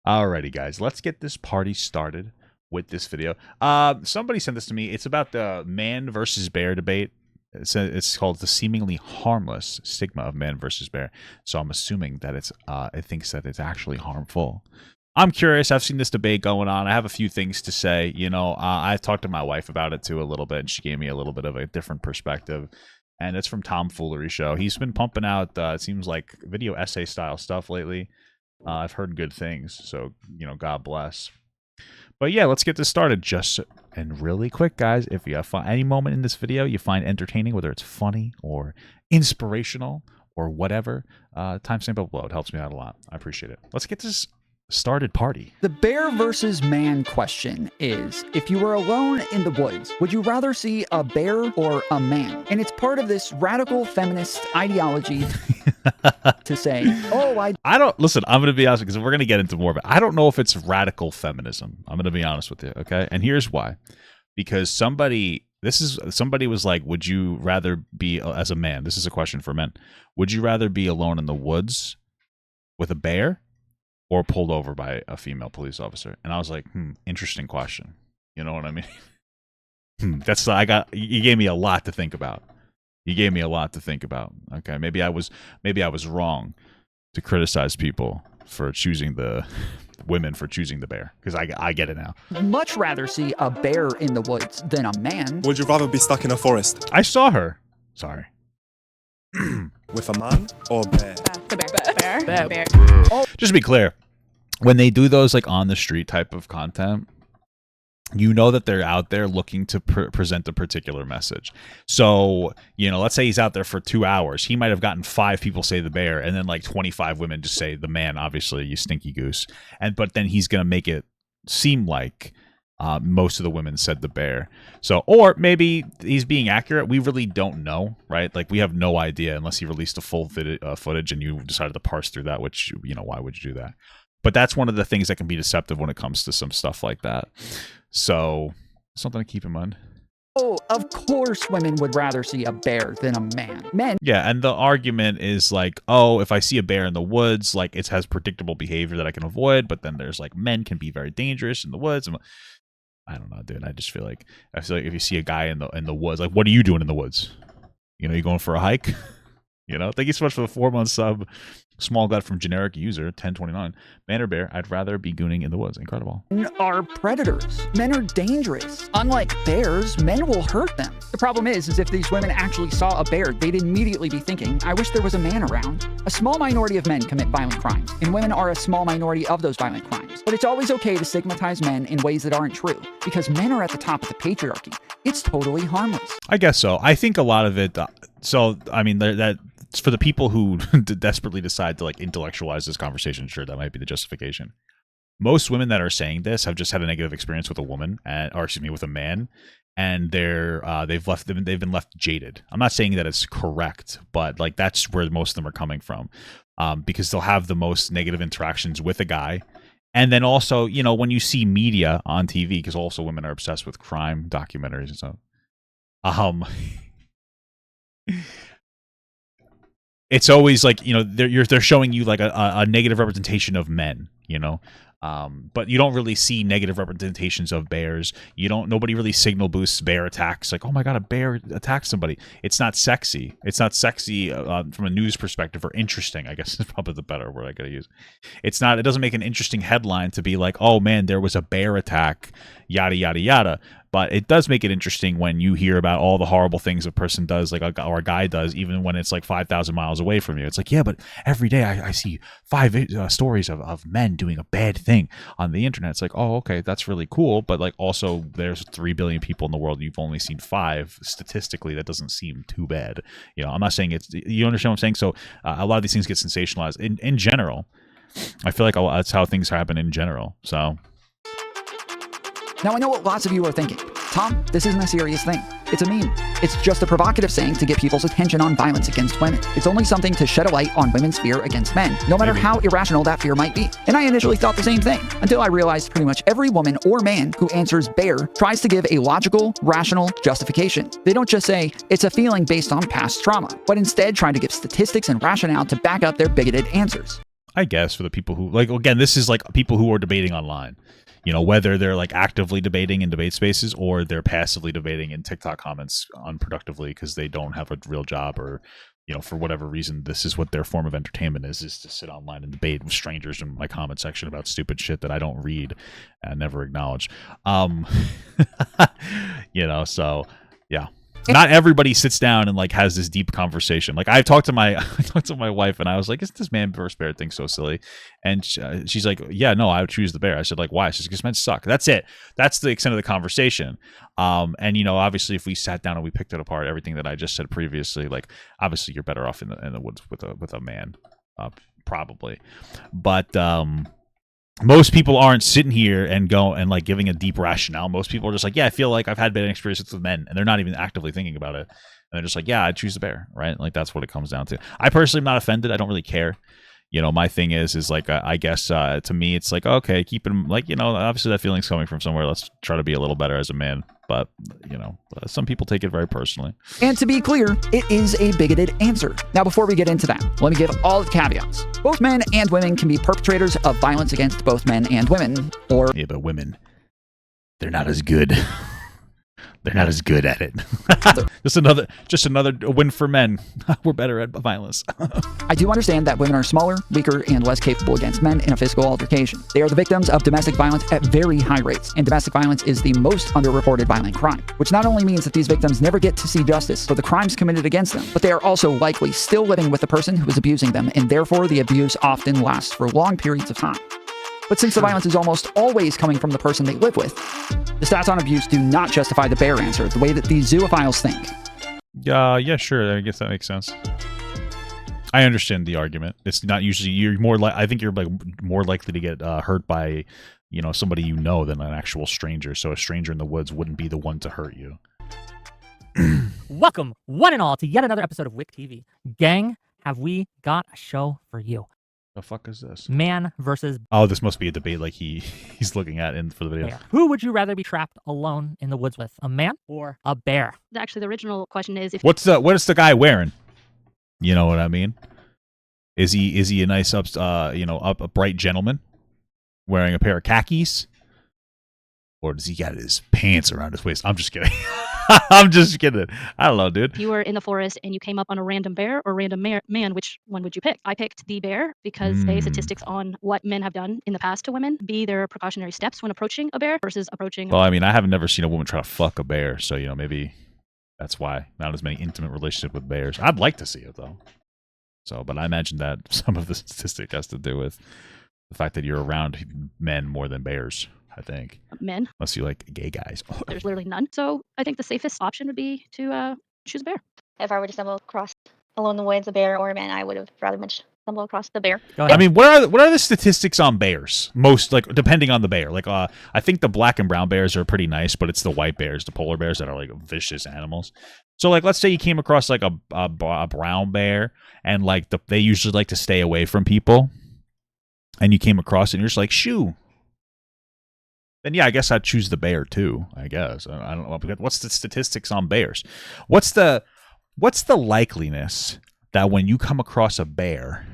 Alrighty, guys, let's get this party started with this video. Somebody sent this to me. It's about the man versus bear debate. It's called the seemingly harmless stigma of man versus bear. So I'm assuming that it thinks that it's actually harmful. I'm curious. I've seen this debate going on. I have a few things to say. You know, I talked to my wife about it too a little bit, and she gave me a little bit of a different perspective. And it's from Tomfoolery Show. He's been pumping out, it seems like, video essay style stuff lately. I've heard good things, so, you know, God bless. But yeah, let's get this started. And really quick, guys, if you have any moment in this video you find entertaining, whether it's funny or inspirational or whatever, timestamp up below. It helps me out a lot. I appreciate it. Let's get this started party. The bear versus man question is, if you were alone in the woods, would you rather see a bear or a man? And it's part of this radical feminist ideology to say, oh, I don't, listen, I'm going to be honest, because we're going to get into more of it. I don't know if it's radical feminism. I'm going to be honest with you, okay? And here's why. Because somebody was like, would you rather be, as a man, this is a question for men, would you rather be alone in the woods with a bear or pulled over by a female police officer? And I was like, interesting question. You know what I mean? You gave me a lot to think about. Okay, maybe I was wrong to criticize people for choosing the women for choosing the bear, because I get it now. Much rather see a bear in the woods than a man. Would you rather be stuck in a forest? I saw her. Sorry. With a man or bear? Bear. Oh. Just to be clear, when they do those like on the street type of content, you know that they're out there looking to present a particular message. So, you know, let's say he's out there for 2 hours. He might have gotten 5 people say the bear, and then like 25 women just say the man, obviously, you stinky goose. But then he's going to make it seem like most of the women said the bear. So, or maybe he's being accurate. We really don't know, right? Like, we have no idea unless he released a full footage and you decided to parse through that, which, you know, why would you do that? But that's one of the things that can be deceptive when it comes to some stuff like that. So, something to keep in mind. Oh, of course women would rather see a bear than a man. Men. Yeah, and the argument is like, oh, if I see a bear in the woods, like it has predictable behavior that I can avoid, but then there's like men can be very dangerous in the woods. I don't know, dude. I feel like if you see a guy in the woods, like, what are you doing in the woods? You know, you going for a hike? You know, thank you so much for the 4-month sub. Small gut from generic user 1029. Man or bear, I'd rather be gooning in the woods. Incredible. Men are predators. Men are dangerous. Unlike bears, men will hurt them. The problem is if these women actually saw a bear, they'd immediately be thinking, I wish there was a man around. A small minority of men commit violent crimes, and women are a small minority of those violent crimes. But it's always okay to stigmatize men in ways that aren't true, because men are at the top of the patriarchy. It's totally harmless. I guess so. I think a lot of it, I mean, that for the people who desperately decide to like intellectualize this conversation, sure, that might be the justification. Most women that are saying this have just had a negative experience with a woman, with a man, and they've been left jaded. I'm not saying that it's correct, but like that's where most of them are coming from, because they'll have the most negative interactions with a guy. And then also, you know, when you see media on TV, because also women are obsessed with crime documentaries and stuff. It's always like, you know, they're showing you like a negative representation of men, you know, but you don't really see negative representations of bears. Nobody really signal boosts bear attacks. Like, oh my God, a bear attacked somebody. It's not sexy. It's not sexy from a news perspective, or interesting, I guess is probably the better word I gotta use. It doesn't make an interesting headline to be like, oh man, there was a bear attack, yada, yada, yada. But it does make it interesting when you hear about all the horrible things a person does, like or a guy does, even when it's like 5,000 miles away from you. It's like, yeah, but every day I see 5 stories of men doing a bad thing on the internet. It's like, oh, okay, that's really cool. But like, also, there's 3 billion people in the world. You've only seen 5. Statistically, that doesn't seem too bad. You know, I'm not saying you understand what I'm saying? So a lot of these things get sensationalized in general. I feel like that's how things happen in general. So. Now, I know what lots of you are thinking. Tom, this isn't a serious thing. It's a meme. It's just a provocative saying to get people's attention on violence against women. It's only something to shed a light on women's fear against men, no matter how irrational that fear might be. And I initially thought the same thing, until I realized pretty much every woman or man who answers bear tries to give a logical, rational justification. They don't just say, it's a feeling based on past trauma, but instead try to give statistics and rationale to back up their bigoted answers. I guess for the people who like, again, this is like people who are debating online, you know, whether they're like actively debating in debate spaces or they're passively debating in TikTok comments unproductively because they don't have a real job or, you know, for whatever reason, this is what their form of entertainment is to sit online and debate with strangers in my comment section about stupid shit that I don't read and never acknowledge. You know, so yeah. Not everybody sits down and like has this deep conversation. Like I talked to my wife and I was like, "Isn't this man versus bear thing so silly?" And she's like, "Yeah, no, I would choose the bear." I said, "Like why?" She's like, "Because men suck." That's it. That's the extent of the conversation. And you know, obviously, if we sat down and we picked it apart, everything that I just said previously, like obviously, you're better off in the woods with a man, probably. But most people aren't sitting here and like giving a deep rationale. Most people are just like, yeah, I feel like I've had bad experiences with men, and they're not even actively thinking about it. And they're just like, yeah, I'd choose the bear, right? Like that's what it comes down to. I personally am not offended. I don't really care. You know, my thing is like, I guess to me, it's like, okay, keep it like, you know, obviously that feeling's coming from somewhere. Let's try to be a little better as a man. But, you know, some people take it very personally. And to be clear, it is a bigoted answer. Now, before we get into that, let me give all the caveats. Both men and women can be perpetrators of violence against both men and women, or... Yeah, but women, they're not as good. They're not as good at it. just another win for men. We're better at violence. I do understand that women are smaller, weaker, and less capable against men in a physical altercation. They are the victims of domestic violence at very high rates, and domestic violence is the most underreported violent crime, which not only means that these victims never get to see justice for the crimes committed against them, but they are also likely still living with the person who is abusing them, and therefore the abuse often lasts for long periods of time. But since the violence is almost always coming from the person they live with, the stats on abuse do not justify the bear answer the way that these zoophiles think. Yeah, sure. I guess that makes sense. I understand the argument. It's not usually you're more like I think you're like more likely to get hurt by, you know, somebody you know than an actual stranger. So a stranger in the woods wouldn't be the one to hurt you. Welcome, one and all, to yet another episode of Wick TV. Gang, have we got a show for you? The fuck is this? Man versus... Oh, this must be a debate like he's looking at in for the video. bear. Who would you rather be trapped alone in the woods with, a man or a bear? Actually, the original question is if What is the guy wearing? You know what I mean? Is he a nice upright gentleman wearing a pair of khakis? Or does he got his pants around his waist? I'm just kidding. I'm just kidding. I don't know, dude. you were in the forest and you came up on a random bear or random man, which one would you pick? I picked the bear because A, statistics on what men have done in the past to women. B, their precautionary steps when approaching a bear versus approaching... Well, I mean, I haven't never seen a woman try to fuck a bear, so, you know, maybe that's why. Not as many intimate relationships with bears. I'd like to see it, though. So, but I imagine that some of the statistic has to do with the fact that you're around men more than bears. I think. Men. Unless you like gay guys. There's literally none. So I think the safest option would be to choose a bear. If I were to stumble across alone in the woods a bear or a man, I would have rather much stumble across the bear. I mean, what are the statistics on bears? Most, like, depending on the bear. Like, I think the black and brown bears are pretty nice, but it's the white bears, the polar bears, that are like vicious animals. So, like, let's say you came across like a brown bear, and like they usually like to stay away from people, and you came across it, and you're just like, shoo. Then yeah, I guess I'd choose the bear too. I guess I don't know. What's the statistics on bears? What's the likeliness that when you come across a bear,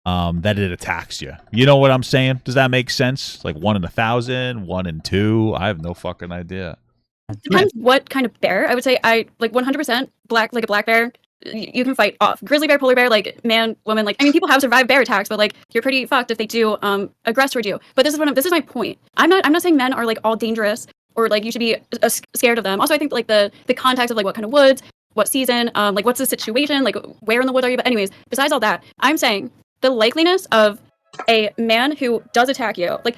that it attacks you? You know what I'm saying? Does that make sense? Like 1 in 1,000, 1 in 2. I have no fucking idea. Depends what kind of bear. I would say I like 100% black, like a black bear. You can fight off. Grizzly bear, polar bear, like man, woman, like I mean, people have survived bear attacks, but like you're pretty fucked if they do aggress toward you. But this is my point. I'm not saying men are like all dangerous or like you should be scared of them. Also, I think like the context of like what kind of woods, what season, like what's the situation, like where in the woods are you? But anyways, besides all that, I'm saying the likeliness of a man who does attack you, like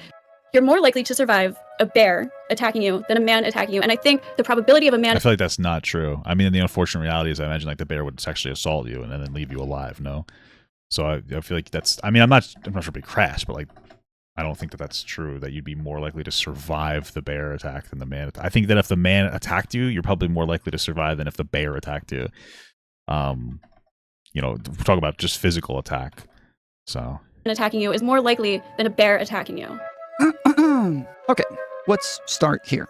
you're more likely to survive a bear attacking you than a man attacking you. And I think the probability of a man... I feel like that's not true. I mean, the unfortunate reality is I imagine like the bear would sexually assault you and then leave you alive, no? So I feel like that's... I mean, I'm not sure to be crass, but like, I don't think that that's true, that you'd be more likely to survive the bear attack than the man. I think that if the man attacked you, you're probably more likely to survive than if the bear attacked you. You know, we're talking about just physical attack. So... attacking you is more likely than a bear attacking you. Okay, let's start here.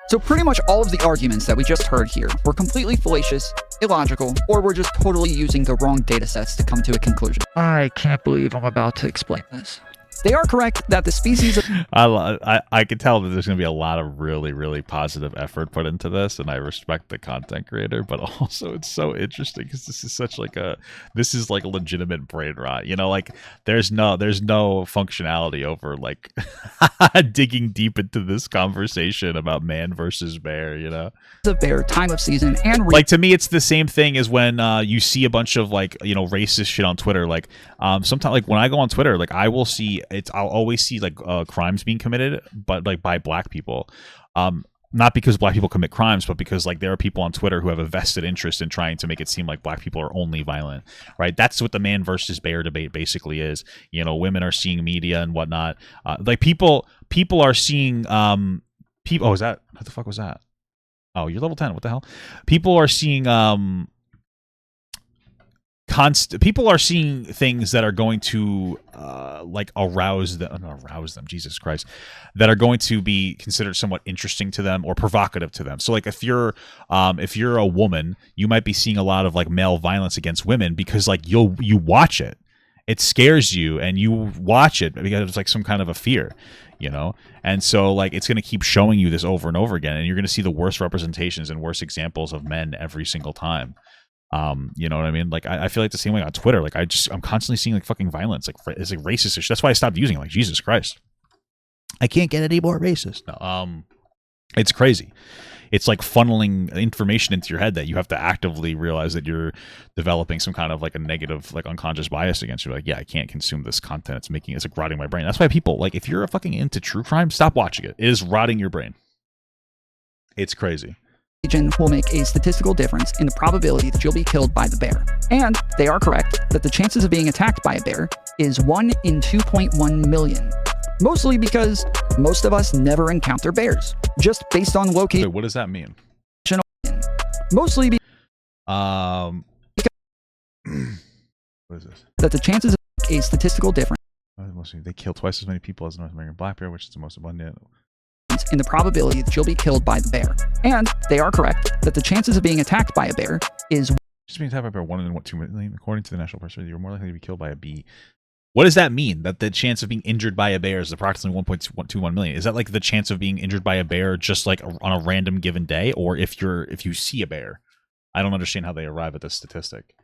So pretty much all of the arguments that we just heard here were completely fallacious, illogical, or were just totally using the wrong data sets to come to a conclusion. I can't believe I'm about to explain this. They are correct that the species of I can tell that there's going to be a lot of really, really positive effort put into this, and I respect the content creator, but also it's so interesting because this is like a legitimate brain rot. You know, like there's no functionality over like digging deep into this conversation about man versus bear. You know, of bear, time of season, and like to me, it's the same thing as when you see a bunch of like racist shit on Twitter. Like sometimes, like when I go on Twitter, like I will see. I'll always see like crimes being committed, but like by black people. Not because black people commit crimes, but because like there are people on Twitter who have a vested interest in trying to make it seem like black people are only violent, right? That's what the man versus bear debate basically is. You know, women are seeing media and whatnot. Like people are seeing people. Oh, is that what the fuck was that? Oh, you're level 10. What the hell? People are seeing people are seeing things that are going to like arouse them, Jesus Christ, that are going to be considered somewhat interesting to them or provocative to them. So like if you're a woman, you might be seeing a lot of like male violence against women because like you watch it. It scares you and you watch it because it's like some kind of a fear, you know? And so like it's going to keep showing you this over and over again, and you're going to see the worst representations and worst examples of men every single time. You know what I mean? Like I feel like the same way on Twitter. Like I'm constantly seeing like fucking violence. Like it's like racist issue. That's why I stopped using it. Like Jesus Christ, I can't get any more racist. No, it's crazy. It's like funneling information into your head that you have to actively realize that you're developing some kind of like a negative, like unconscious bias against you. Like, yeah, I can't consume this content. It's like rotting my brain. That's why people like if you're fucking into true crime, stop watching it. It is rotting your brain. It's crazy. Will make a statistical difference in the probability that you'll be killed by the bear. And they are correct that the chances of being attacked by a bear is 1 in 2.1 million. Mostly because most of us never encounter bears, just based on location. Wait, what does that mean? Mostly because what is this? That the chances of a statistical difference. They kill twice as many people as the North American black bear, which is the most abundant. In the probability that you'll be killed by the bear. And they are correct that the chances of being attacked by a bear is just being attacked by a bear 1 in 2 million. According to the National Park Service, you're more likely to be killed by a bee. What does that mean? That the chance of being injured by a bear is approximately 1.21 million. Is that like the chance of being injured by a bear just like on a random given day, or if you see a bear? I don't understand how they arrive at this statistic.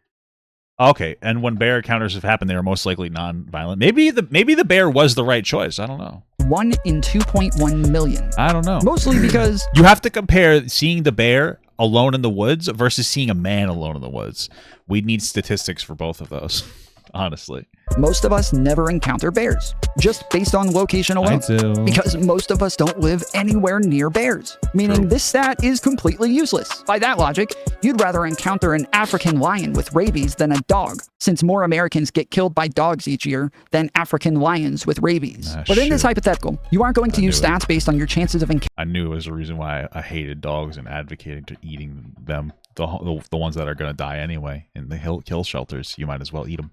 Okay, and when bear encounters have happened, they are most likely non-violent. Maybe the bear was the right choice. I don't know. 1 in 2.1 million. I don't know. Mostly because you have to compare seeing the bear alone in the woods versus seeing a man alone in the woods. We need statistics for both of those, honestly. Most of us never encounter bears, just based on location alone. I do. Because most of us don't live anywhere near bears, meaning True. This stat is completely useless. By that logic, you'd rather encounter an African lion with rabies than a dog, since more Americans get killed by dogs each year than African lions with rabies. But in this hypothetical, you aren't going to use stats based on your chances of encountering. I knew it was a reason why I hated dogs and advocating to eating them. The ones that are going to die anyway in the kill shelters. You might as well eat them.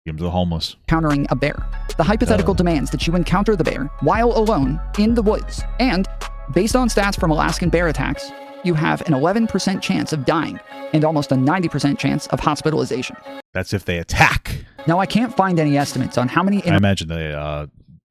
Give them to the homeless. Encountering a bear. The hypothetical demands that you encounter the bear while alone in the woods. And based on stats from Alaskan bear attacks, you have an 11% chance of dying and almost a 90% chance of hospitalization. That's if they attack. Now, I can't find any estimates on how many I imagine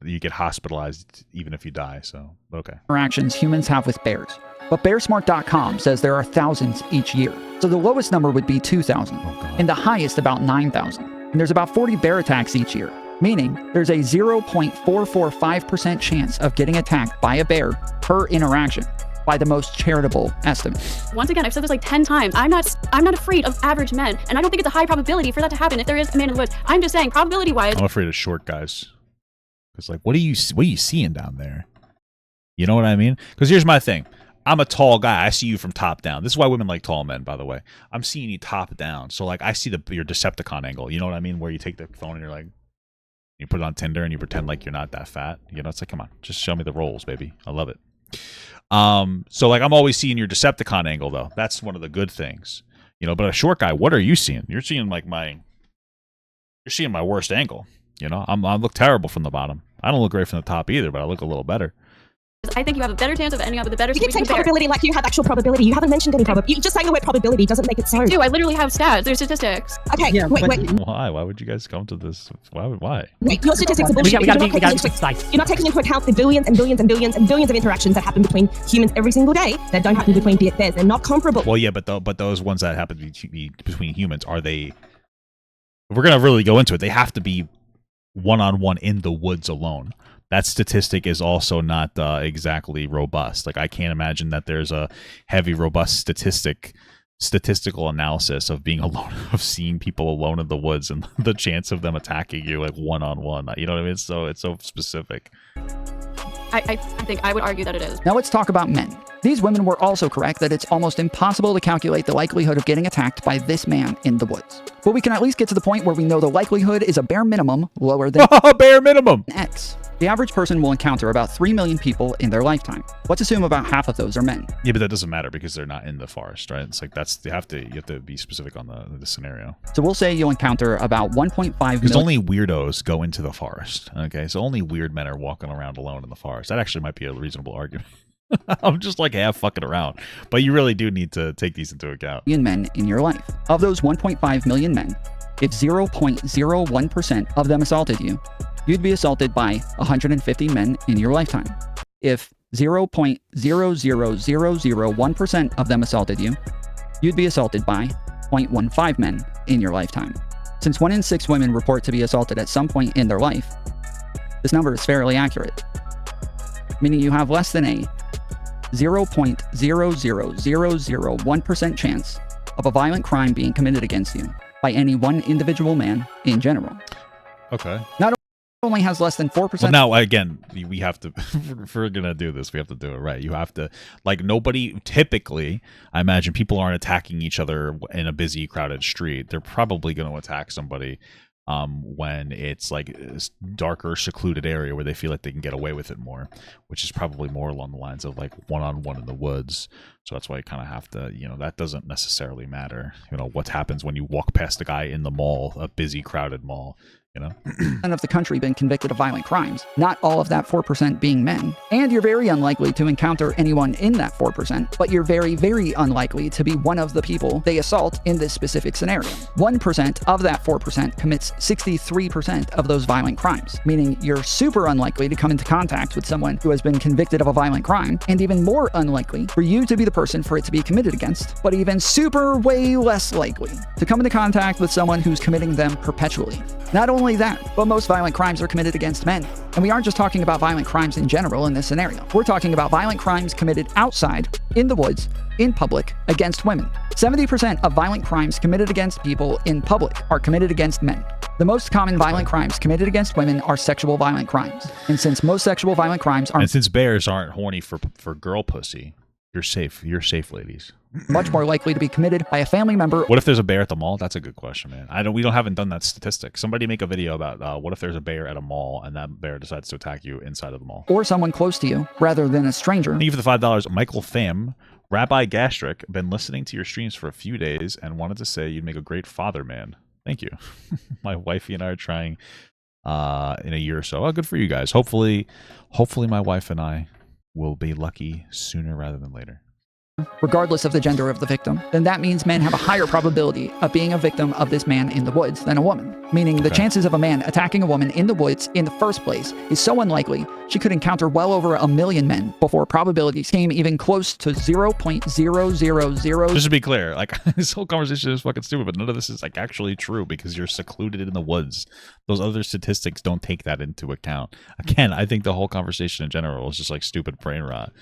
you get hospitalized even if you die, so okay. Interactions humans have with bears. But bearsmart.com says there are thousands each year. So the lowest number would be 2,000 and the highest about 9,000. And there's about 40 bear attacks each year, meaning there's a 0.445% chance of getting attacked by a bear per interaction by the most charitable estimate. Once again, I've said this like 10 times. I'm not afraid of average men, and I don't think it's a high probability for that to happen if there is a man in the woods. I'm just saying, probability-wise. I'm afraid of short guys. Because like, what are you seeing down there? You know what I mean? Because here's my thing. I'm a tall guy. I see you from top down. This is why women like tall men, by the way. I'm seeing you top down. So, like, I see your Decepticon angle. You know what I mean? Where you take the phone and you're like, you put it on Tinder and you pretend like you're not that fat. You know, it's like, come on, just show me the rolls, baby. I love it. So, like, I'm always seeing your Decepticon angle, though. That's one of the good things. You know, but a short guy, what are you seeing? You're seeing, like, you're seeing my worst angle. You know, I look terrible from the bottom. I don't look great from the top either, but I look a little better. I think you have a better chance of ending up with a better You keep saying bear. probability like you have actual probability. You haven't mentioned any probability. Just saying the word probability doesn't make it so. I literally have stats. There's statistics. Okay, Yeah, wait. Why? Why would you guys come to this? Why? Wait, your statistics are We bullshit. gotta be You're not precise. You're not taking into account the billions and billions and billions and billions of interactions that happen between humans every single day that don't happen between bears. They're not comparable. Well, yeah, but those ones that happen between humans, are they? If we're gonna really go into it, they have to be one-on-one in the woods alone. That statistic is also not exactly robust. Like, I can't imagine that there's a heavy, robust statistical analysis of being alone, of seeing people alone in the woods and the chance of them attacking you like one-on-one. You know what I mean? It's so specific. I think I would argue that it is. Now let's talk about men. These women were also correct that it's almost impossible to calculate the likelihood of getting attacked by this man in the woods. But we can at least get to the point where we know the likelihood is a bare minimum lower than Bare minimum. X. The average person will encounter about 3 million people in their lifetime. Let's assume about half of those are men. Yeah, but that doesn't matter because they're not in the forest, right? It's like you have to be specific on the scenario. So we'll say you'll encounter about 1.5 Because million. only weirdos go into the forest. Okay, so only weird men are walking around alone in the forest. That actually might be a reasonable argument. I'm just like half fucking around, but you really do need to take these into account. Men in your life. Of those 1.5 million men, if 0.01% of them assaulted you, you'd be assaulted by 150 men in your lifetime. If 0.00001% of them assaulted you, you'd be assaulted by 0.15 men in your lifetime. Since 1 in 6 women report to be assaulted at some point in their life, this number is fairly accurate, meaning you have less than a 0.00001% chance of a violent crime being committed against you by any one individual man in general. Okay. Not only has less than 4%. Well, now again, we have to. If we're gonna do this, we have to do it right. You have to, like, nobody. Typically, I imagine people aren't attacking each other in a busy, crowded street. They're probably going to attack somebody when it's like a darker, secluded area where they feel like they can get away with it more, which is probably more along the lines of like one-on-one in the woods. So that's why you kind of have to, that doesn't necessarily matter. What happens when you walk past a guy in the mall, a busy, crowded mall. Of the country been convicted of violent crimes, not all of that 4% being men. And you're very unlikely to encounter anyone in that 4%, but you're very, very unlikely to be one of the people they assault in this specific scenario. 1% of that 4% commits 63% of those violent crimes, meaning you're super unlikely to come into contact with someone who has been convicted of a violent crime, and even more unlikely for you to be the person for it to be committed against, but even super way less likely to come into contact with someone who's committing them perpetually. Not only that, but most violent crimes are committed against men. And we aren't just talking about violent crimes in general in this scenario. We're talking about violent crimes committed outside, in the woods, in public, against women. 70% of violent crimes committed against people in public are committed against men. The most common violent crimes committed against women are sexual violent crimes. And since most sexual violent crimes are... And since bears aren't horny for girl pussy, you're safe. You're safe, ladies. Much more likely to be committed by a family member. What if there's a bear at the mall? That's a good question, man. We haven't done that statistic. Somebody make a video about what if there's a bear at a mall and that bear decides to attack you inside of the mall. Or someone close to you, rather than a stranger. Thank you for the $5. Michael Pham, Rabbi Gastric, been listening to your streams for a few days and wanted to say you'd make a great father, man. Thank you. My wifey and I are trying in a year or so. Oh, good for you guys. Hopefully my wife and I will be lucky sooner rather than later. Regardless of the gender of the victim, then that means men have a higher probability of being a victim of this man in the woods than a woman. Meaning the chances of a man attacking a woman in the woods in the first place is so unlikely, she could encounter well over 1 million men before probabilities came even close to 0.000. Just to be clear, like, this whole conversation is fucking stupid, but none of this is like actually true because you're secluded in the woods. Those other statistics don't take that into account. Again, I think the whole conversation in general is just like stupid brain rot.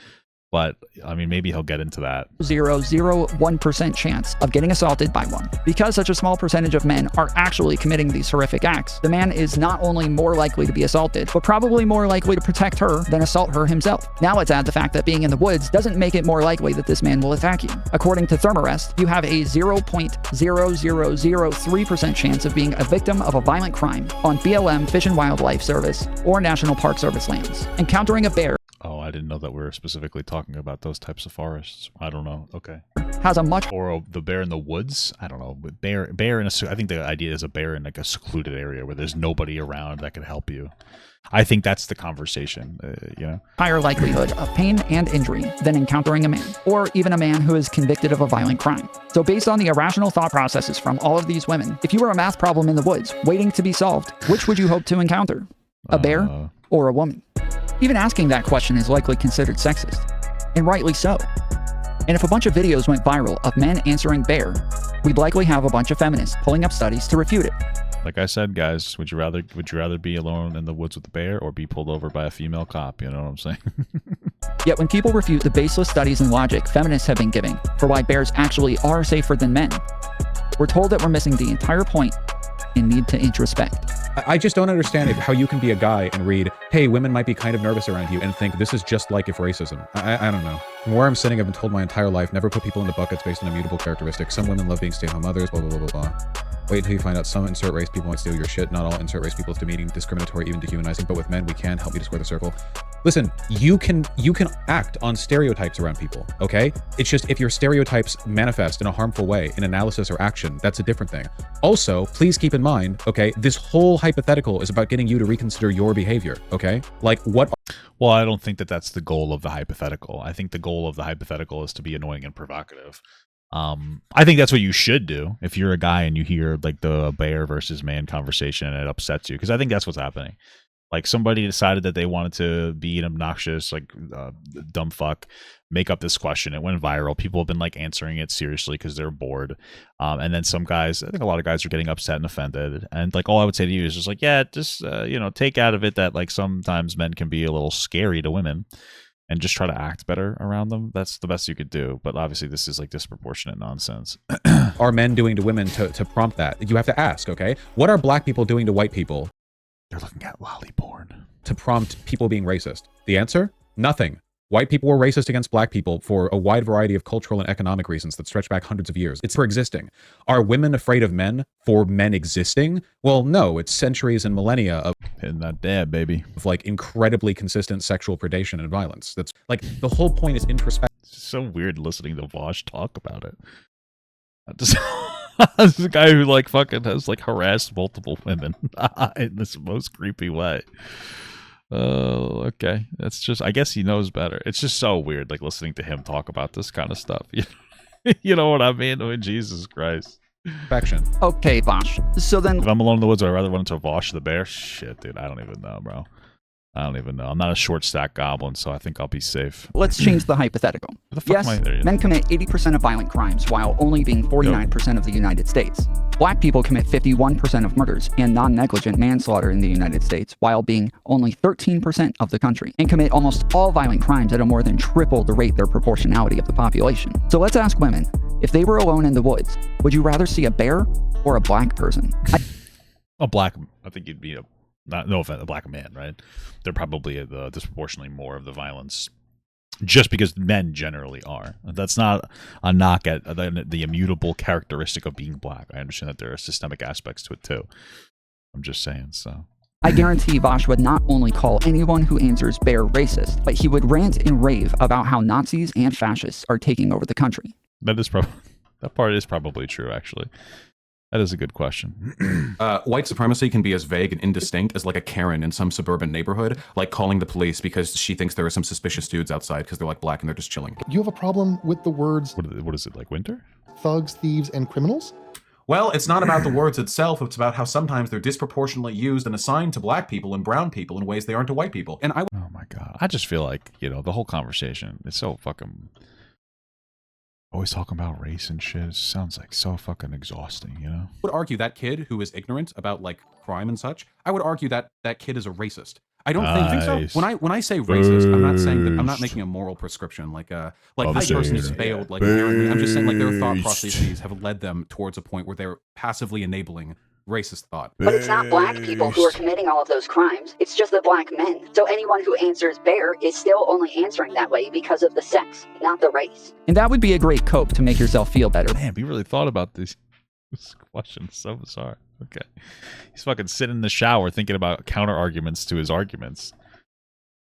But, I mean, maybe he'll get into that. 0.001% chance of getting assaulted by one. Because such a small percentage of men are actually committing these horrific acts, the man is not only more likely to be assaulted, but probably more likely to protect her than assault her himself. Now let's add the fact that being in the woods doesn't make it more likely that this man will attack you. According to Thermarest, you have a 0.0003% chance of being a victim of a violent crime on BLM Fish and Wildlife Service or National Park Service lands. Encountering a bear. Oh, I didn't know that we were specifically talking about those types of forests. I don't know. Okay. has a much Or the bear in the woods. I don't know. But bear in a. I think the idea is a bear in like a secluded area where there's nobody around that could help you. I think that's the conversation. You know, higher likelihood of pain and injury than encountering a man, or even a man who is convicted of a violent crime. So based on the irrational thought processes from all of these women, if you were a math problem in the woods waiting to be solved, which would you hope to encounter? A bear or a woman? Even asking that question is likely considered sexist, and rightly so. And if a bunch of videos went viral of men answering bear, we'd likely have a bunch of feminists pulling up studies to refute it. like I said, guys, would you rather be alone in the woods with a bear or be pulled over by a female cop? You know what I'm saying? Yet when people refute the baseless studies and logic feminists have been giving for why bears actually are safer than men, we're told that we're missing the entire point and need to introspect. I just don't understand how you can be a guy and read, hey, women might be kind of nervous around you, and think this is just like if racism. I don't know. From where I'm sitting, I've been told my entire life, never put people into buckets based on immutable characteristics. Some women love being stay-at-home mothers, blah, blah, blah, blah, blah. Wait until you find out some insert race people might steal your shit. Not all insert race people is demeaning, discriminatory, even dehumanizing, but with men, we can help you to square the circle. Listen, you can act on stereotypes around people, okay? It's just if your stereotypes manifest in a harmful way in analysis or action, that's a different thing. Also, please keep in mind, okay, this whole hypothetical is about getting you to reconsider your behavior, okay? Like what? Well, I don't think that that's the goal of the hypothetical. I think the goal of the hypothetical is to be annoying and provocative. I think that's what you should do if you're a guy and you hear like the bear versus man conversation and it upsets you, because I think that's what's happening. Like somebody decided that they wanted to be an obnoxious, like dumb fuck, make up this question. It went viral. People have been like answering it seriously because they're bored. And then some guys, I think a lot of guys are getting upset and offended. And like all I would say to you is just like, yeah, just take out of it that like sometimes men can be a little scary to women, and just try to act better around them. That's the best you could do. But obviously this is like disproportionate nonsense. Are men doing to women to prompt that? You have to ask, okay? What are black people doing to white people? They're looking at lolly porn. To prompt people being racist. The answer? Nothing. White people were racist against black people for a wide variety of cultural and economic reasons that stretch back hundreds of years. It's for existing. Are women afraid of men for men existing? Well, no, it's centuries and millennia of hitting that dad, baby. Of like incredibly consistent sexual predation and violence. That's like the whole point is introspection. It's so weird listening to Vosh talk about it. This is a guy who like fucking has like harassed multiple women in this most creepy way. Oh, okay. That's just, I guess he knows better. It's just so weird, like listening to him talk about this kind of stuff. You know what I mean? I mean, Jesus Christ. Perfection. Okay, Vosh. So then, if I'm alone in the woods, I'd rather run into Vosh the bear. Shit, dude, I don't even know, bro. I don't even know. I'm not a short stack goblin, so I think I'll be safe. Let's change the hypothetical. Yes, men commit 80% of violent crimes while only being 49% of the United States. Black people commit 51% of murders and non-negligent manslaughter in the United States while being only 13% of the country, and commit almost all violent crimes at a more than triple the rate their proportionality of the population. So let's ask women, if they were alone in the woods, would you rather see a bear or a black person? I think you'd be no offense, a black man, right? They're probably disproportionately more of the violence, just because men generally are. That's not a knock at the immutable characteristic of being black. I understand that there are systemic aspects to it too. I'm just saying, so. I guarantee Vosh would not only call anyone who answers bear racist, but he would rant and rave about how Nazis and fascists are taking over the country. That part is probably true, actually. That is a good question. White supremacy can be as vague and indistinct as like a Karen in some suburban neighborhood, like calling the police because she thinks there are some suspicious dudes outside because they're like black and they're just chilling. You have a problem with the words... What is it, like winter? Thugs, thieves, and criminals? Well, it's not about the words itself, it's about how sometimes they're disproportionately used and assigned to black people and brown people in ways they aren't to white people. And oh my God. I just feel like, the whole conversation, it's so fucking... always talking about race and shit. It sounds like so fucking exhausting, I would argue that kid who is ignorant about like crime and such, I would argue that that kid is a racist. I don't think so. When I say racist, I'm not saying that, I'm not making a moral prescription like this person is failed like inherently. I'm just saying like their thought processes have led them towards a point where they're passively enabling racist thought. But it's not black people who are committing all of those crimes. It's just the black men. So anyone who answers bear is still only answering that way because of the sex, not the race. And that would be a great cope to make yourself feel better. Man, we really thought about this question. So bizarre. Okay. He's fucking sitting in the shower thinking about counter arguments to his arguments.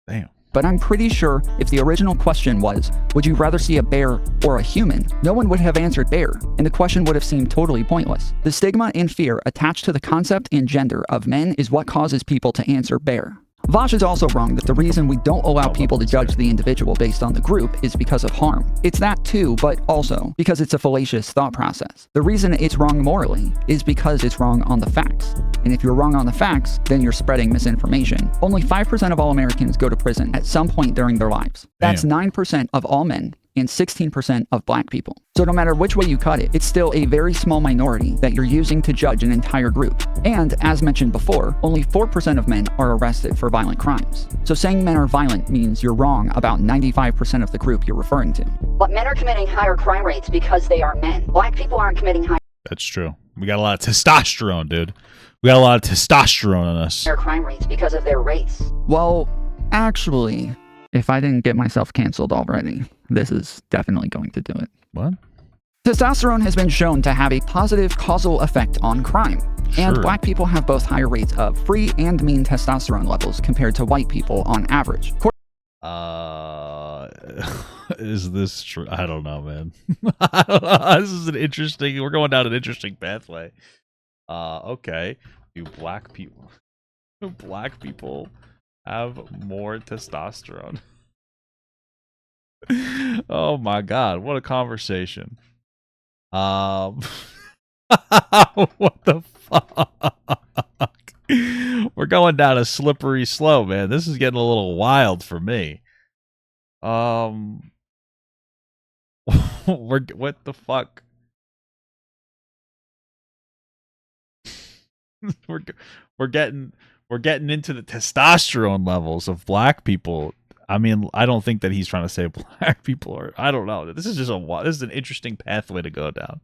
Damn. But I'm pretty sure if the original question was, would you rather see a bear or a human, no one would have answered bear, and the question would have seemed totally pointless. The stigma and fear attached to the concept and gender of men is what causes people to answer bear. Vosh is also wrong that the reason we don't allow people to judge the individual based on the group is because of harm. It's that too, but also because it's a fallacious thought process. The reason it's wrong morally is because it's wrong on the facts. And if you're wrong on the facts, then you're spreading misinformation. Only 5% of all Americans go to prison at some point during their lives. That's 9% of all men and 16% of black people. So no matter which way you cut it, it's still a very small minority that you're using to judge an entire group. And as mentioned before, only 4% of men are arrested for violent crimes. So saying men are violent means you're wrong about 95% of the group you're referring to. But men are committing higher crime rates because they are men. Black people aren't committing higher. That's true. We got a lot of testosterone, dude. We got a lot of testosterone on us. Higher crime rates because of their race. Well, actually, if I didn't get myself canceled already, this is definitely going to do it. What? Testosterone has been shown to have a positive causal effect on crime. And black people have both higher rates of free and mean testosterone levels compared to white people on average. Is this true? I don't know, man. I don't know. This is an interesting, we're going down an interesting pathway. Okay. Do black people have more testosterone? Oh my God, what a conversation. What the fuck? We're going down a slippery slope, man. This is getting a little wild for me. What the fuck? we're getting into the testosterone levels of black people. I mean, I don't think that he's trying to say black people are. I don't know. This is just this is an interesting pathway to go down.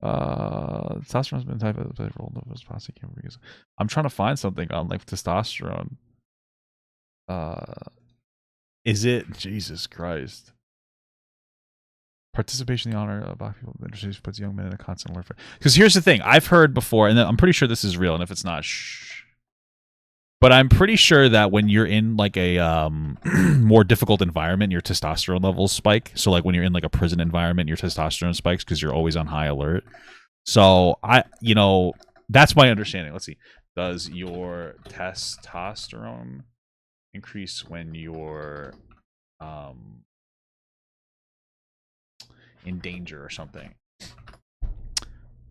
Testosterone's been type of role in this plastic because I'm trying to find something on like testosterone. Is it Jesus Christ? Participation in the honor of black people in the industry puts young men in a constant alert. Because here's the thing, I've heard before, and I'm pretty sure this is real, and if it's not, shh. But I'm pretty sure that when you're in like a more difficult environment, your testosterone levels spike. So like when you're in like a prison environment, your testosterone spikes because you're always on high alert. So that's my understanding. Let's see. Does your testosterone increase when you're in danger or something?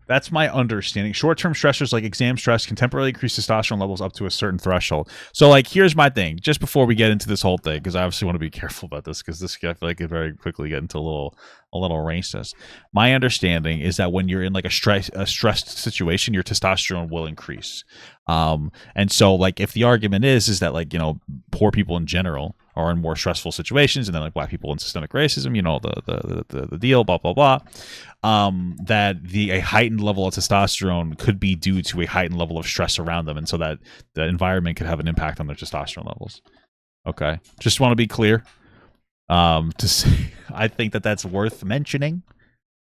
That's my understanding. Short-term stressors like exam stress can temporarily increase testosterone levels up to a certain threshold. So, like, here's my thing. Just before we get into this whole thing, because I obviously want to be careful about this, because this I feel like it very quickly get into a little racist. My understanding is that when you're in like a stressed situation, your testosterone will increase. And so, like, if the argument is that like poor people in general are in more stressful situations, and then like black people in systemic racism, the deal, blah blah blah. That a heightened level of testosterone could be due to a heightened level of stress around them, and so that the environment could have an impact on their testosterone levels. Okay, just want to be clear. To say, I think that that's worth mentioning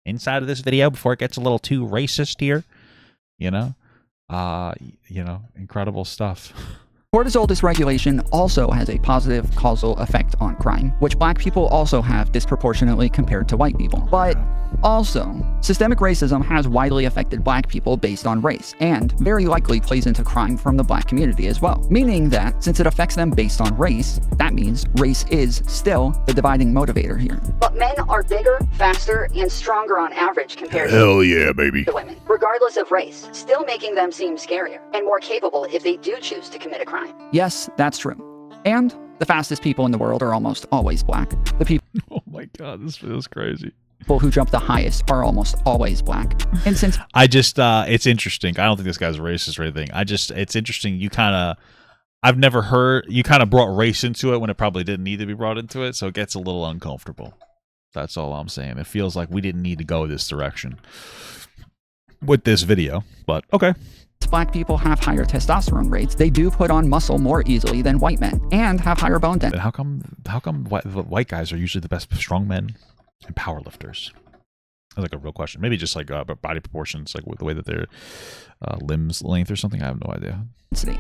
inside of this video before it gets a little too racist here. Incredible stuff. Cortisol dysregulation also has a positive causal effect on crime, which black people also have disproportionately compared to white people. But also, systemic racism has widely affected black people based on race, and very likely plays into crime from the black community as well. Meaning that, since it affects them based on race, that means race is still the dividing motivator here. But men are bigger, faster, and stronger on average compared to women, regardless of race, still making them seem scarier and more capable if they do choose to commit a crime. Yes, that's true. And the fastest people in the world are almost always black. The people oh my God, this feels crazy. People who jump the highest are almost always black. And since it's interesting. I don't think this guy's racist or anything. It's interesting. I've never heard, you kind of brought race into it when it probably didn't need to be brought into it. So it gets a little uncomfortable. That's all I'm saying. It feels like we didn't need to go this direction with this video, but okay. Black people have higher testosterone rates, they do put on muscle more easily than white men and have higher bone density. How come white guys are usually the best strong men and power lifters? That's like a real question. Maybe just like body proportions, like with the way that their limbs length or something. I have no idea.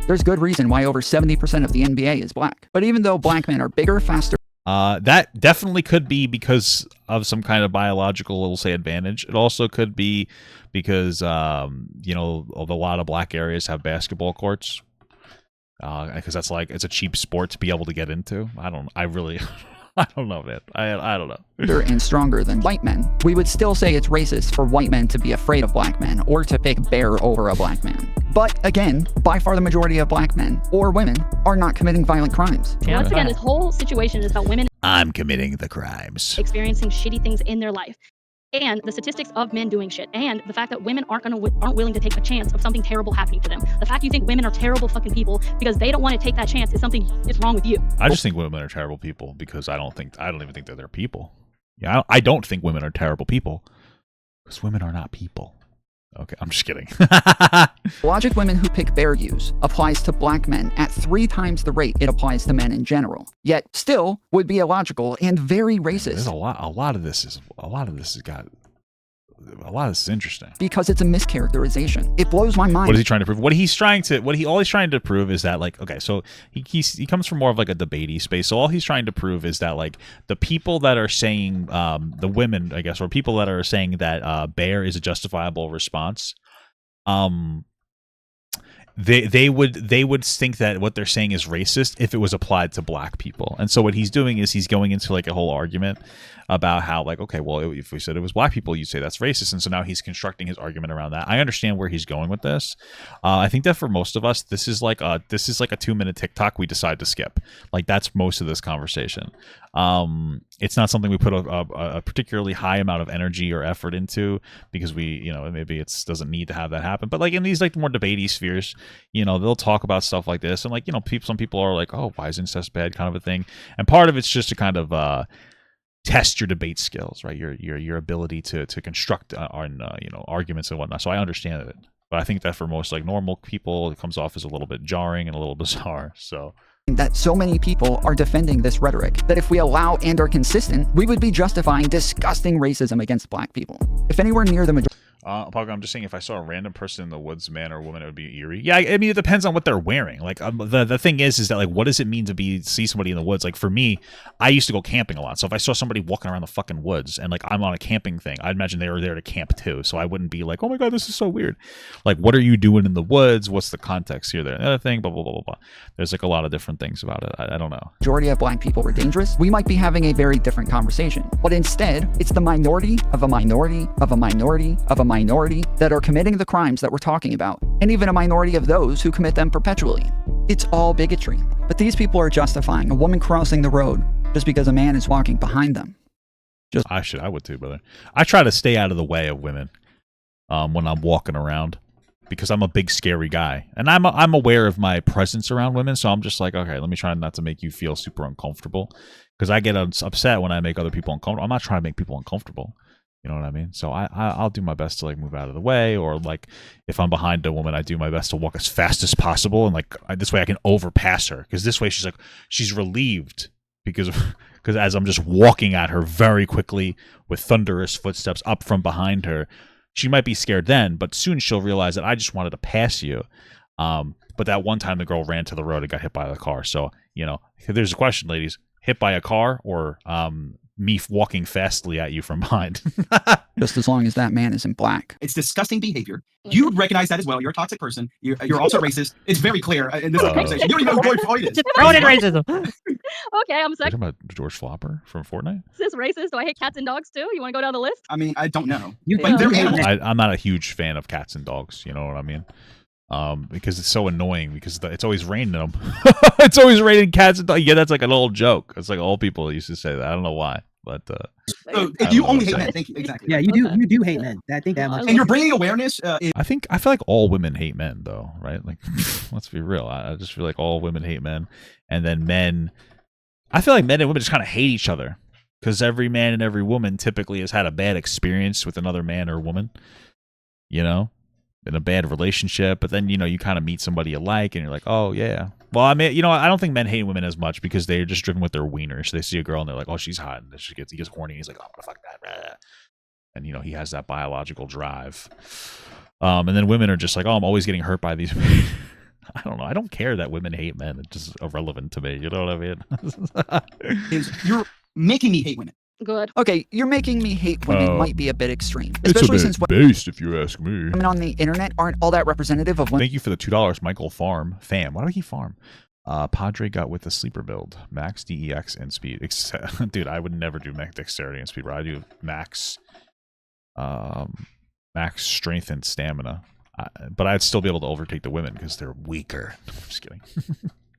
There's good reason why over 70% of the NBA is black. But even though black men are bigger, faster, that definitely could be because of some kind of biological, we'll say, advantage. It also could be because, you know, a lot of black areas have basketball courts. Because that's like, it's a cheap sport to be able to get into. I don't know, man. I don't know. and stronger than white men, we would still say it's racist for white men to be afraid of black men or to pick bear over a black man. But again, by far the majority of black men or women are not committing violent crimes. Once again, this whole situation is about women I'm committing the crimes. experiencing shitty things in their life. And the statistics of men doing shit, and the fact that women aren't willing to take a chance of something terrible happening to them. The fact you think women are terrible fucking people because they don't want to take that chance is wrong with you. I just think women are terrible people because I don't even think they're people. Yeah, I don't think women are terrible people because women are not people. Okay, I'm just kidding. Logic women who pick bear use applies to black men at 3 times the rate it applies to men in general. Yet still would be illogical and very racist. There's a lot of this is interesting. Because it's a mischaracterization. It blows my mind. What is he trying to prove? All he's trying to prove is that, like, okay, so he comes from more of like a debatey space. So all he's trying to prove is that, like, the people that are saying, the women, I guess, or people that are saying that bear is a justifiable response, they would think that what they're saying is racist if it was applied to black people. And so what he's doing is he's going into like a whole argument about how, like, okay, well, if we said it was black people, you'd say that's racist. And so now he's constructing his argument around that. I understand where he's going with this. I think that for most of us, this is like a 2-minute TikTok we decide to skip. Like, that's most of this conversation. It's not something we put a particularly high amount of energy or effort into because maybe it doesn't need to have that happen. But like in these like more debatey spheres, they'll talk about stuff like this, and like, some people are like, oh, why is incest bad, kind of a thing. And part of it's just to kind of test your debate skills, right? Your ability to construct arguments and whatnot. So I understand it, but I think that for most like normal people, it comes off as a little bit jarring and a little bizarre. So that so many people are defending this rhetoric that if we allow and are consistent, we would be justifying disgusting racism against black people. If anywhere near the majority. Parker, I'm just saying, if I saw a random person in the woods, man or woman, it would be eerie. Yeah, I mean, it depends on what they're wearing. Like, the thing is that, like, what does it mean to see somebody in the woods? Like, for me, I used to go camping a lot. So if I saw somebody walking around the fucking woods and, like, I'm on a camping thing, I'd imagine they were there to camp too. So I wouldn't be like, oh my God, this is so weird. Like, what are you doing in the woods? What's the context here, there? Another thing, blah, blah, blah, blah, blah. There's, like, a lot of different things about it. I don't know. Majority of black people were dangerous, we might be having a very different conversation. But instead, it's the minority of a minority of a minority of a minority that are committing the crimes that we're talking about, and even a minority of those who commit them perpetually. It's all bigotry. But these people are justifying a woman crossing the road just because a man is walking behind them. I would too, brother. I try to stay out of the way of women when I'm walking around because I'm a big scary guy, and I'm aware of my presence around women. So I'm just like, okay, let me try not to make you feel super uncomfortable, because I get upset when I make other people uncomfortable. I'm not trying to make people uncomfortable. You know what I mean? So I'll do my best to like move out of the way, or like if I'm behind a woman, I do my best to walk as fast as possible, and like this way I can overpass her, because this way she's relieved because as I'm just walking at her very quickly with thunderous footsteps up from behind her, she might be scared then, but soon she'll realize that I just wanted to pass you. But that one time the girl ran to the road and got hit by the car. So if there's a question, ladies, hit by a car or me walking fastly at you from behind. Just as long as that man isn't black. It's disgusting behavior. You recognize that as well. You're a toxic person. You're also racist. It's very clear in this conversation. You don't even know who George Floyd is. Thrown in racism. Okay, I'm talking about George Flopper from Fortnite. Is this racist? Do I hate cats and dogs too? You want to go down the list? I mean, I don't know. I'm not a huge fan of cats and dogs. You know what I mean? Because it's so annoying, because it's always raining them. It's always raining cats and dogs. Yeah, that's like an old joke. It's like old people used to say that. I don't know why, but so you only hate men. Thank you. Exactly. Yeah, you do hate men. I think that much. And you're bringing awareness. I feel like all women hate men, though, right? Like, let's be real. I just feel like all women hate men, and then men. I feel like men and women just kind of hate each other, because every man and every woman typically has had a bad experience with another man or woman. In a bad relationship, but then you kind of meet somebody you like, and you're like, oh yeah. Well, I mean, I don't think men hate women as much because they're just driven with their wieners. They see a girl and they're like, oh, she's hot, and he gets horny. And he's like, oh, fuck that. and he has that biological drive. And then women are just like, oh, I'm always getting hurt by these men. I don't know. I don't care that women hate men. It's just irrelevant to me. You know what I mean? You're making me hate women. Good. Okay, you're making me hate women might be a bit extreme. It's Especially a bit since based, if you ask me. women on the internet aren't all that representative of women. Thank you for the $2, Michael Fam. Why do I keep Farm? Padre got with the sleeper build. Max, DEX, and speed. Dude, I would never do max dexterity and speed. I do max strength and stamina. But I'd still be able to overtake the women because they're weaker. I'm just kidding.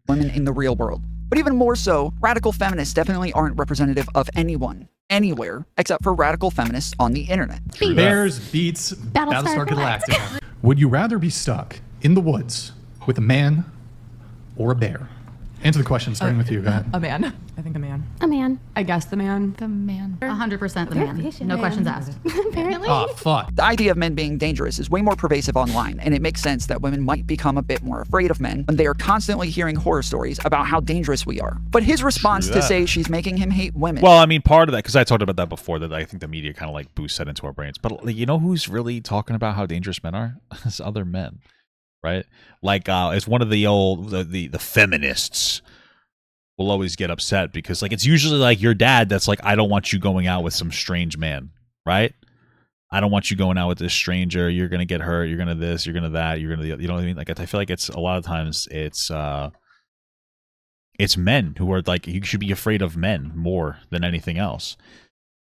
Women in the real world. But even more so, radical feminists definitely aren't representative of anyone, anywhere, except for radical feminists on the internet. Bears beats Battlestar Galactica. Would you rather be stuck in the woods with a man or a bear? Answer the question, starting with you. Go ahead. A man. I think a man. A man. I guess the man. The man. 100% the man. No questions asked. Apparently. Oh, fuck. The idea of men being dangerous is way more pervasive online, and it makes sense that women might become a bit more afraid of men when they are constantly hearing horror stories about how dangerous we are. But his response to say she's making him hate women. Well, I mean, part of that, because I talked about that before, that I think the media kind of like boosts that into our brains. But you know who's really talking about how dangerous men are? It's other men, right? Like, it's one of the old, the feminists will always get upset because like it's usually like your dad that's like, I don't want you going out with some strange man, right? I don't want you going out with this stranger. You're gonna get hurt. You're gonna this. You're gonna that. You're gonna, you know what I mean? Like I feel like it's a lot of times it's men who are like, you should be afraid of men more than anything else.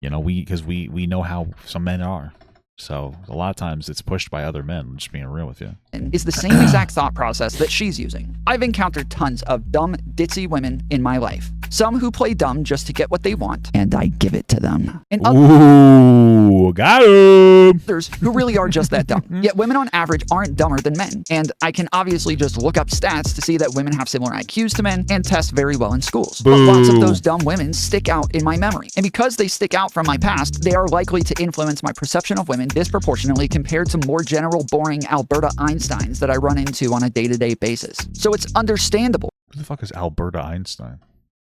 You know, because we know how some men are. So a lot of times it's pushed by other men. I'm just being real with you. Is the same exact thought process that she's using. I've encountered tons of dumb, ditzy women in my life. Some who play dumb just to get what they want, and I give it to them. And ooh, got him. Others who really are just that dumb. Yet women on average aren't dumber than men. And I can obviously just look up stats to see that women have similar IQs to men and test very well in schools. But lots of those dumb women stick out in my memory. And because they stick out from my past, they are likely to influence my perception of women disproportionately compared to more general, boring Alberta Einsteins that I run into on a day-to-day basis. So it's understandable. Who the fuck is Alberta Einstein?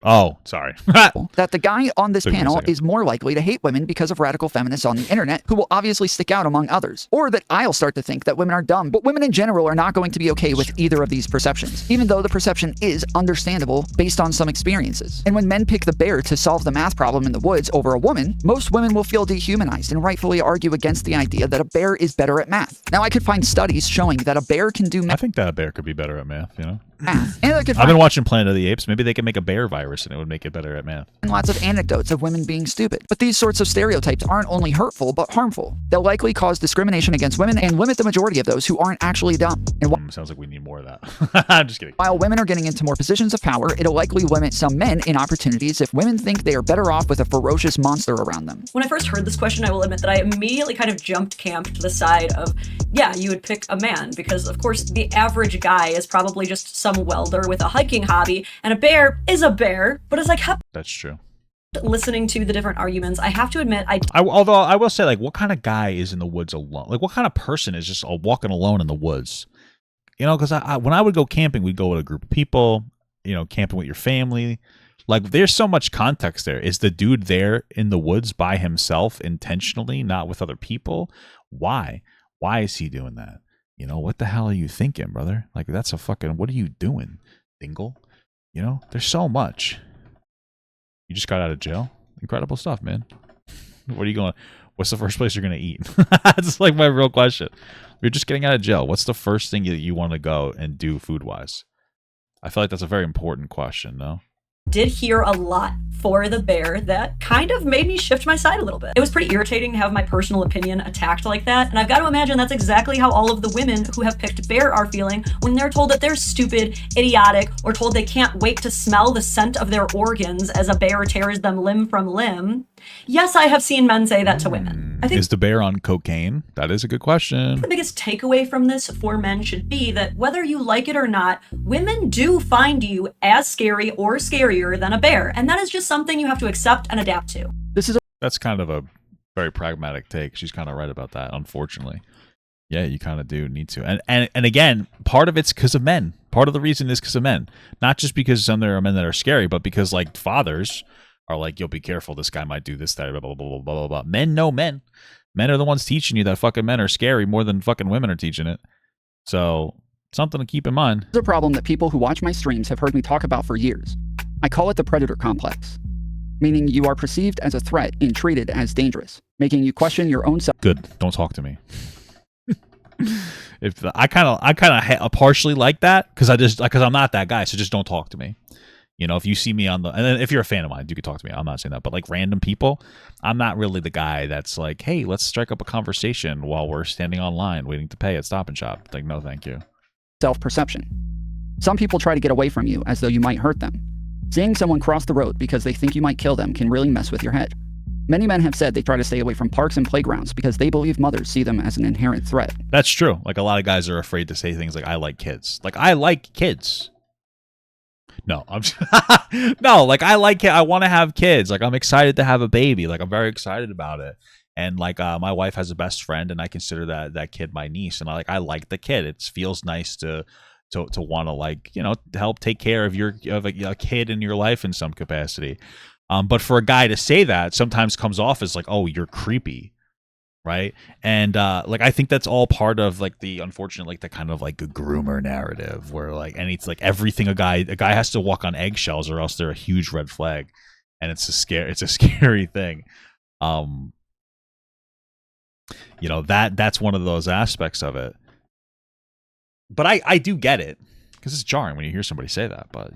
Oh, sorry. That the guy on this panel is more likely to hate women because of radical feminists on the internet who will obviously stick out among others. Or that I'll start to think that women are dumb, but women in general are not going to be okay with either of these perceptions, even though the perception is understandable based on some experiences. And when men pick the bear to solve the math problem in the woods over a woman, most women will feel dehumanized and rightfully argue against the idea that a bear is better at math. Now, I could find studies showing that a bear can do math. I think that a bear could be better at math, you know? And I could I've been watching Planet of the Apes. Maybe they can make a bear virus and it would make it better at math. And lots of anecdotes of women being stupid. But these sorts of stereotypes aren't only hurtful, but harmful. They'll likely cause discrimination against women and limit the majority of those who aren't actually dumb. And sounds like we need more of that. I'm just kidding. While women are getting into more positions of power, it'll likely limit some men in opportunities if women think they are better off with a ferocious monster around them. When I first heard this question, I will admit that I immediately kind of jumped camp to the side of, yeah, you would pick a man, because of course the average guy is probably just some welder with a hiking hobby, and a bear is a bear. But as I kept That's true. listening to the different arguments, I have to admit, although I will say, like, what kind of guy is in the woods alone? Like, what kind of person is just walking alone in the woods? You know, because when I would go camping, we'd go with a group of people, you know, camping with your family. Like, there's so much context there. Is the dude there in the woods by himself intentionally, not with other people? Why? Why is he doing that? You know, what the hell are you thinking, brother? Like, that's a fucking, what are you doing, dingle? You know, there's so much. You just got out of jail? Incredible stuff, man. What are you going, what's the first place you're going to eat? That's like my real question. You're just getting out of jail. What's the first thing that you want to go and do food-wise? I feel like that's a very important question, no? did hear a lot for the bear that kind of made me shift my side a little bit. It was pretty irritating to have my personal opinion attacked like that, and I've got to imagine that's exactly how all of the women who have picked bear are feeling when they're told that they're stupid, idiotic, or told they can't wait to smell the scent of their organs as a bear tears them limb from limb. Yes, I have seen men say that to women. I think is the bear on cocaine? That is a good question. the biggest takeaway from this for men should be that whether you like it or not, women do find you as scary or scarier than a bear, and that is just something you have to accept and adapt to. That's kind of a very pragmatic take. She's kind of right about that, unfortunately. Yeah, you kind of do need to. And again, part of it's because of men. Part of the reason is because of men. Not just because some there are men that are scary, but because like fathers are like, yo, be careful, this guy might do this, that, blah, blah, blah, blah, blah, blah. Men know men. Men are the ones teaching you that fucking men are scary more than fucking women are teaching it. So something to keep in mind. It's a problem that people who watch my streams have heard me talk about for years. I call it the predator complex, meaning you are perceived as a threat and treated as dangerous, making you question your own self. Good. Don't talk to me. If I kind of partially like that because I'm not that guy, so just don't talk to me. You know, if you see me on the, and then if you're a fan of mine, you can talk to me. I'm not saying that, but like random people, I'm not really the guy that's like, hey, let's strike up a conversation while we're standing online waiting to pay at Stop and Shop. Like, no, thank you. Self-perception. Some people try to get away from you as though you might hurt them. Seeing someone cross the road because they think you might kill them can really mess with your head. Many men have said they try to stay away from parks and playgrounds because they believe mothers see them as an inherent threat. That's true. Like a lot of guys are afraid to say things like, I like kids. Like, I like kids. No, I'm no, like I like it. I want to have kids. Like I'm excited to have a baby. Like I'm very excited about it. And like my wife has a best friend, and I consider that kid my niece. And I like the kid. It feels nice to want to like help take care of a kid in your life in some capacity. But for a guy to say that sometimes comes off as like, oh, you're creepy. Right. And like I think that's all part of like the unfortunate, like the kind of like a groomer narrative where like, and it's like everything a guy has to walk on eggshells or else they're a huge red flag. And it's a scary thing. That's one of those aspects of it. But I do get it because it's jarring when you hear somebody say that. But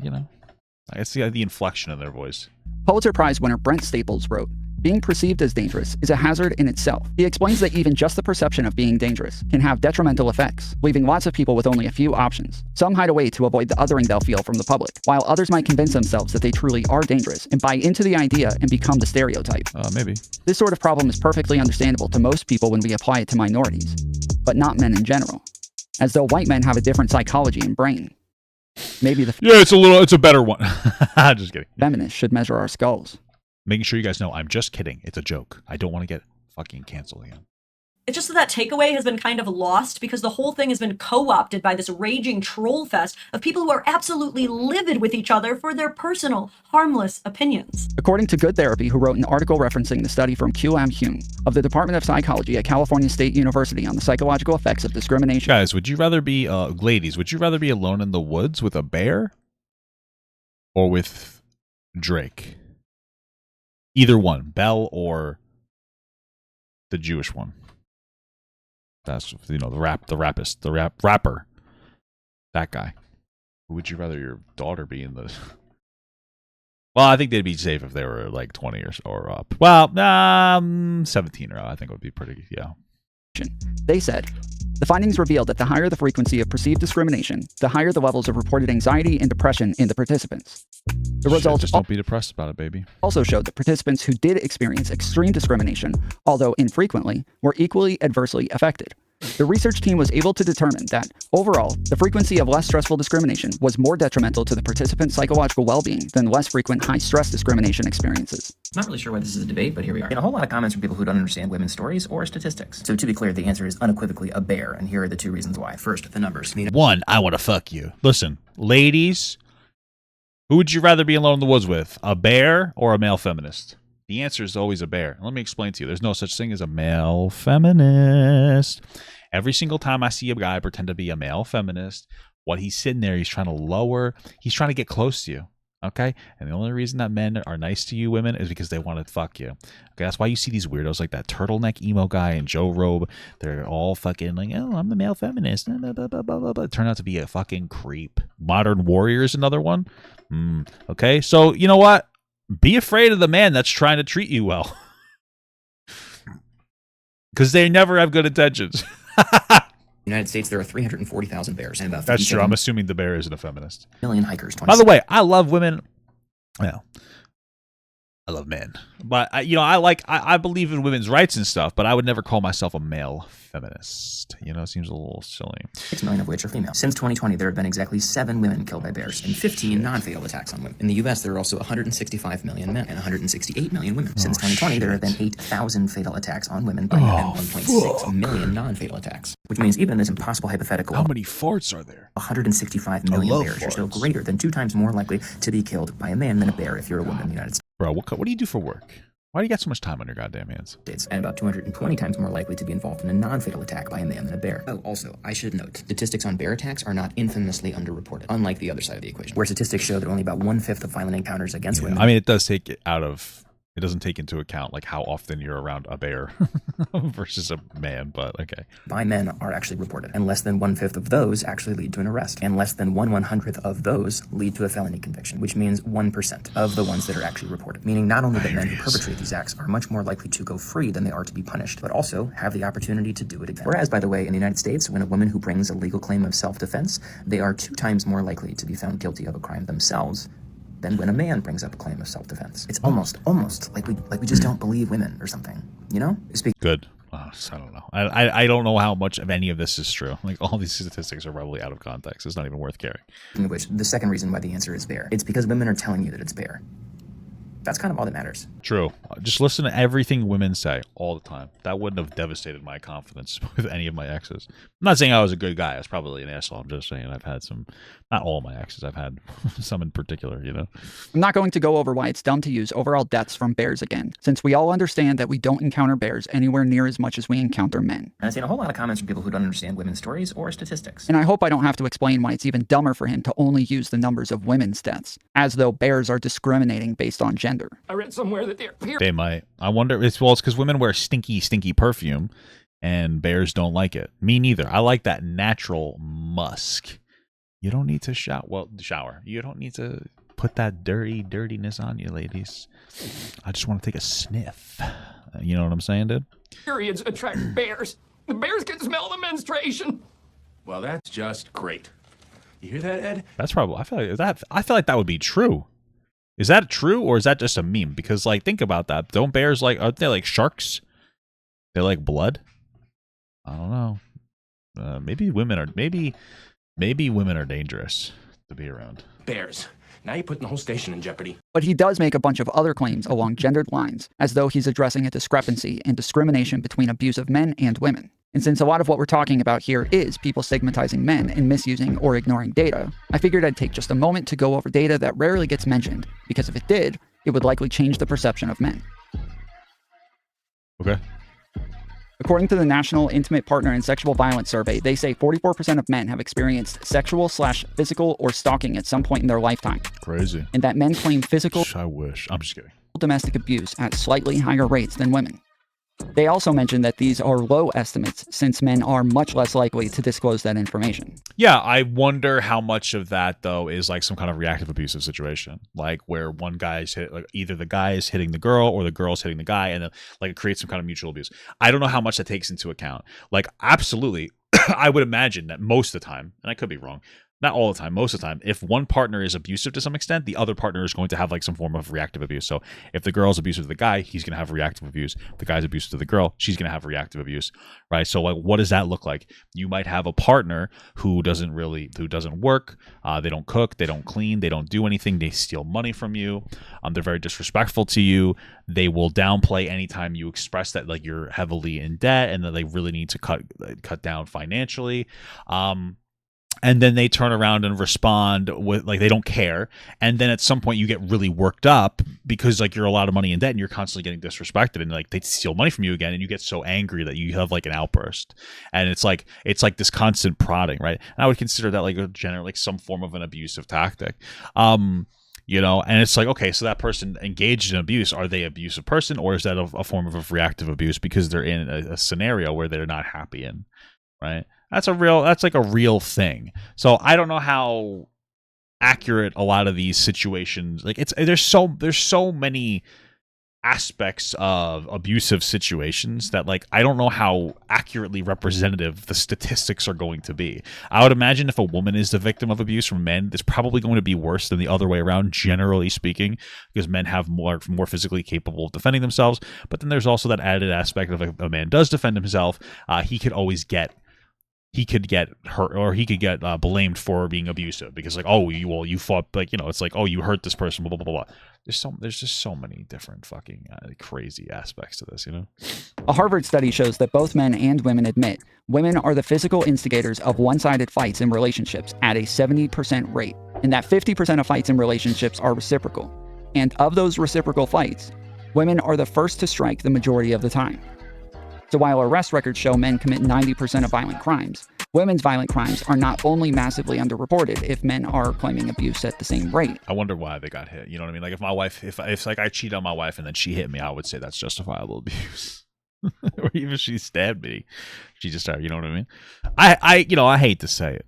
it's the inflection of their voice. Pulitzer Prize winner Brent Staples wrote, "Being perceived as dangerous is a hazard in itself." He explains that even just the perception of being dangerous can have detrimental effects, leaving lots of people with only a few options. Some hide away to avoid the othering they'll feel from the public, while others might convince themselves that they truly are dangerous and buy into the idea and become the stereotype. Maybe. This sort of problem is perfectly understandable to most people when we apply it to minorities, but not men in general. As though white men have a different psychology and brain. Maybe it's a better one. Just kidding. Feminists should measure our skulls. Making sure you guys know I'm just kidding. It's a joke. I don't want to get fucking canceled again. It's just that takeaway has been kind of lost because the whole thing has been co-opted by this raging troll fest of people who are absolutely livid with each other for their personal, harmless opinions. According to Good Therapy, who wrote an article referencing the study from QM Hume of the Department of Psychology at California State University on the psychological effects of discrimination. Guys, would you rather be, ladies, would you rather be alone in the woods with a bear or with Drake? Either one, Bell or the Jewish one. That's the rapper. That guy. Who would you rather your daughter be in the? Well, I think they'd be safe if they were like 20 or up. Well, 17 or up, I think would be pretty. Yeah. They said, the findings revealed that the higher the frequency of perceived discrimination, the higher the levels of reported anxiety and depression in the participants. The results just don't be depressed about it, baby. Also showed that participants who did experience extreme discrimination, although infrequently, were equally adversely affected. The research team was able to determine that, overall, the frequency of less stressful discrimination was more detrimental to the participants' psychological well-being than less frequent high-stress discrimination experiences. Not really sure why this is a debate, but here we are. And a whole lot of comments from people who don't understand women's stories or statistics. So to be clear, the answer is unequivocally a bear, and here are the two reasons why. First, the numbers. One, I want to fuck you. Listen, ladies, who would you rather be alone in the woods with, a bear or a male feminist? The answer is always a bear. Let me explain to you. There's no such thing as a male feminist. Every single time I see a guy pretend to be a male feminist, what he's sitting there, he's trying to get close to you. Okay? And the only reason that men are nice to you women is because they want to fuck you. Okay? That's why you see these weirdos like that turtleneck emo guy and Joe Robe. They're all fucking like, oh, I'm the male feminist. Blah, blah, blah, blah, blah. Turn out to be a fucking creep. Modern Warrior is another one. Okay? So, you know what? Be afraid of the man that's trying to treat you well. Because they never have good intentions. United States, there are 340,000 bears. And about that's true. I'm assuming the bear isn't a feminist. Million hikers. By the way, I love women. Well, I love men. But, I believe in women's rights and stuff, but I would never call myself a male feminist. It seems a little silly. 6 million of which are female. Since 2020, there have been exactly 7 women killed by bears and 15 non-fatal attacks on women. In the U.S., there are also 165 million men and 168 million women. Since 2020, there have been 8,000 fatal attacks on women by men and 1.6 million non-fatal attacks. Which means even in this impossible hypothetical, how many farts are there? 165 million bears are still greater than 2 times more likely to be killed by a man than a bear if you're a woman in the United States. Bro, what do you do for work? Why do you got so much time on your goddamn hands? And about 220 times more likely to be involved in a non-fatal attack by a man than a bear. Oh, also, I should note, statistics on bear attacks are not infamously underreported, unlike the other side of the equation, where statistics show that only about 1/5 of violent encounters against women. I mean, it does take it out of... It doesn't take into account like how often you're around a bear versus a man, but okay. By men are actually reported, and less than 1/5 of those actually lead to an arrest, and less than 1/100th of those lead to a felony conviction, which means 1% of the ones that are actually reported. Meaning not only that men who perpetrate these acts are much more likely to go free than they are to be punished, but also have the opportunity to do it again. Whereas, by the way, in the United States, when a woman who brings a legal claim of self-defense, they are 2 times more likely to be found guilty of a crime themselves than when a man brings up a claim of self-defense. It's almost like we just don't believe women or something, you know? Good. I don't know. I don't know how much of any of this is true. Like, all these statistics are probably out of context. It's not even worth caring. In which the second reason why the answer is bear. It's because women are telling you that it's bear. That's kind of all that matters. True. Just listen to everything women say all the time. That wouldn't have devastated my confidence with any of my exes. I'm not saying I was a good guy. I was probably an asshole. I'm just saying I've had some, not all my exes. I've had some in particular, you know. I'm not going to go over why it's dumb to use overall deaths from bears again, since we all understand that we don't encounter bears anywhere near as much as we encounter men. And I've seen a whole lot of comments from people who don't understand women's stories or statistics. And I hope I don't have to explain why it's even dumber for him to only use the numbers of women's deaths, as though bears are discriminating based on gender. I read somewhere that they might. I wonder. It's because women wear stinky perfume, and bears don't like it. Me neither. I like that natural musk. You don't need to shower. You don't need to put that dirtiness on you, ladies. I just want to take a sniff. You know what I'm saying, dude? Periods attract bears. The bears can smell the menstruation. Well, that's just great. You hear that, Ed? That's probably. I feel like that would be true. Is that true, or is that just a meme? Because, like, think about that. Don't bears aren't they like sharks? They like blood? I don't know. Maybe women are dangerous to be around. Bears. Now you're putting the whole station in jeopardy. But he does make a bunch of other claims along gendered lines, as though he's addressing a discrepancy in discrimination between abusive men and women. And since a lot of what we're talking about here is people stigmatizing men and misusing or ignoring data, I figured I'd take just a moment to go over data that rarely gets mentioned, because if it did, it would likely change the perception of men. Okay. According to the National Intimate Partner and Sexual Violence Survey, they say 44% of men have experienced sexual/physical or stalking at some point in their lifetime. Crazy. And that men claim physical I wish. I'm just kidding. Domestic abuse at slightly higher rates than women. They also mentioned that these are low estimates, since men are much less likely to disclose that information. Yeah, I wonder how much of that, though, is like some kind of reactive abusive situation, like where one guy's either the guy is hitting the girl or the girl's hitting the guy, and then like it creates some kind of mutual abuse. I don't know how much that takes into account. Like, absolutely, I would imagine that most of the time, and I could be wrong, not all the time, most of the time, if one partner is abusive to some extent, the other partner is going to have like some form of reactive abuse. So if the girl's abusive to the guy, he's going to have reactive abuse. If the guy's abusive to the girl, she's going to have reactive abuse, right? So like, what does that look like? You might have a partner who doesn't work. They don't cook, they don't clean, they don't do anything. They steal money from you. They're very disrespectful to you. They will downplay anytime you express that like you're heavily in debt and that they really need to cut down financially. And then they turn around and respond with like they don't care. And then at some point you get really worked up because like you're a lot of money in debt and you're constantly getting disrespected and like they steal money from you again and you get so angry that you have like an outburst. And it's like this constant prodding, right? And I would consider that like a general like some form of an abusive tactic. You know, and it's like, okay, so that person engaged in abuse, are they an abusive person, or is that a form of reactive abuse because they're in a scenario where they're not happy in, right? That's like a real thing. So I don't know how accurate a lot of these situations, like there's so many aspects of abusive situations that like I don't know how accurately representative the statistics are going to be. I would imagine if a woman is the victim of abuse from men, it's probably going to be worse than the other way around, generally speaking, because men have more physically capable of defending themselves. But then there's also that added aspect of if a man does defend himself, he could get hurt, or he could get blamed for being abusive because like, oh, you fought, like, you know, it's like, oh, you hurt this person, blah blah blah blah. There's just so many different fucking crazy aspects to this, you know. A Harvard study shows that both men and women admit women are the physical instigators of one-sided fights in relationships at a 70% rate, and that 50% of fights in relationships are reciprocal. And of those reciprocal fights, Women are the first to strike the majority of the time. So while arrest records show men commit 90% of violent crimes, women's violent crimes are not only massively underreported if men are claiming abuse at the same rate. I wonder why they got hit. You know what I mean? Like if my wife, if like I cheat on my wife and then she hit me, I would say that's justifiable abuse. Or even if she stabbed me, she just started. You know what I mean? I hate to say it,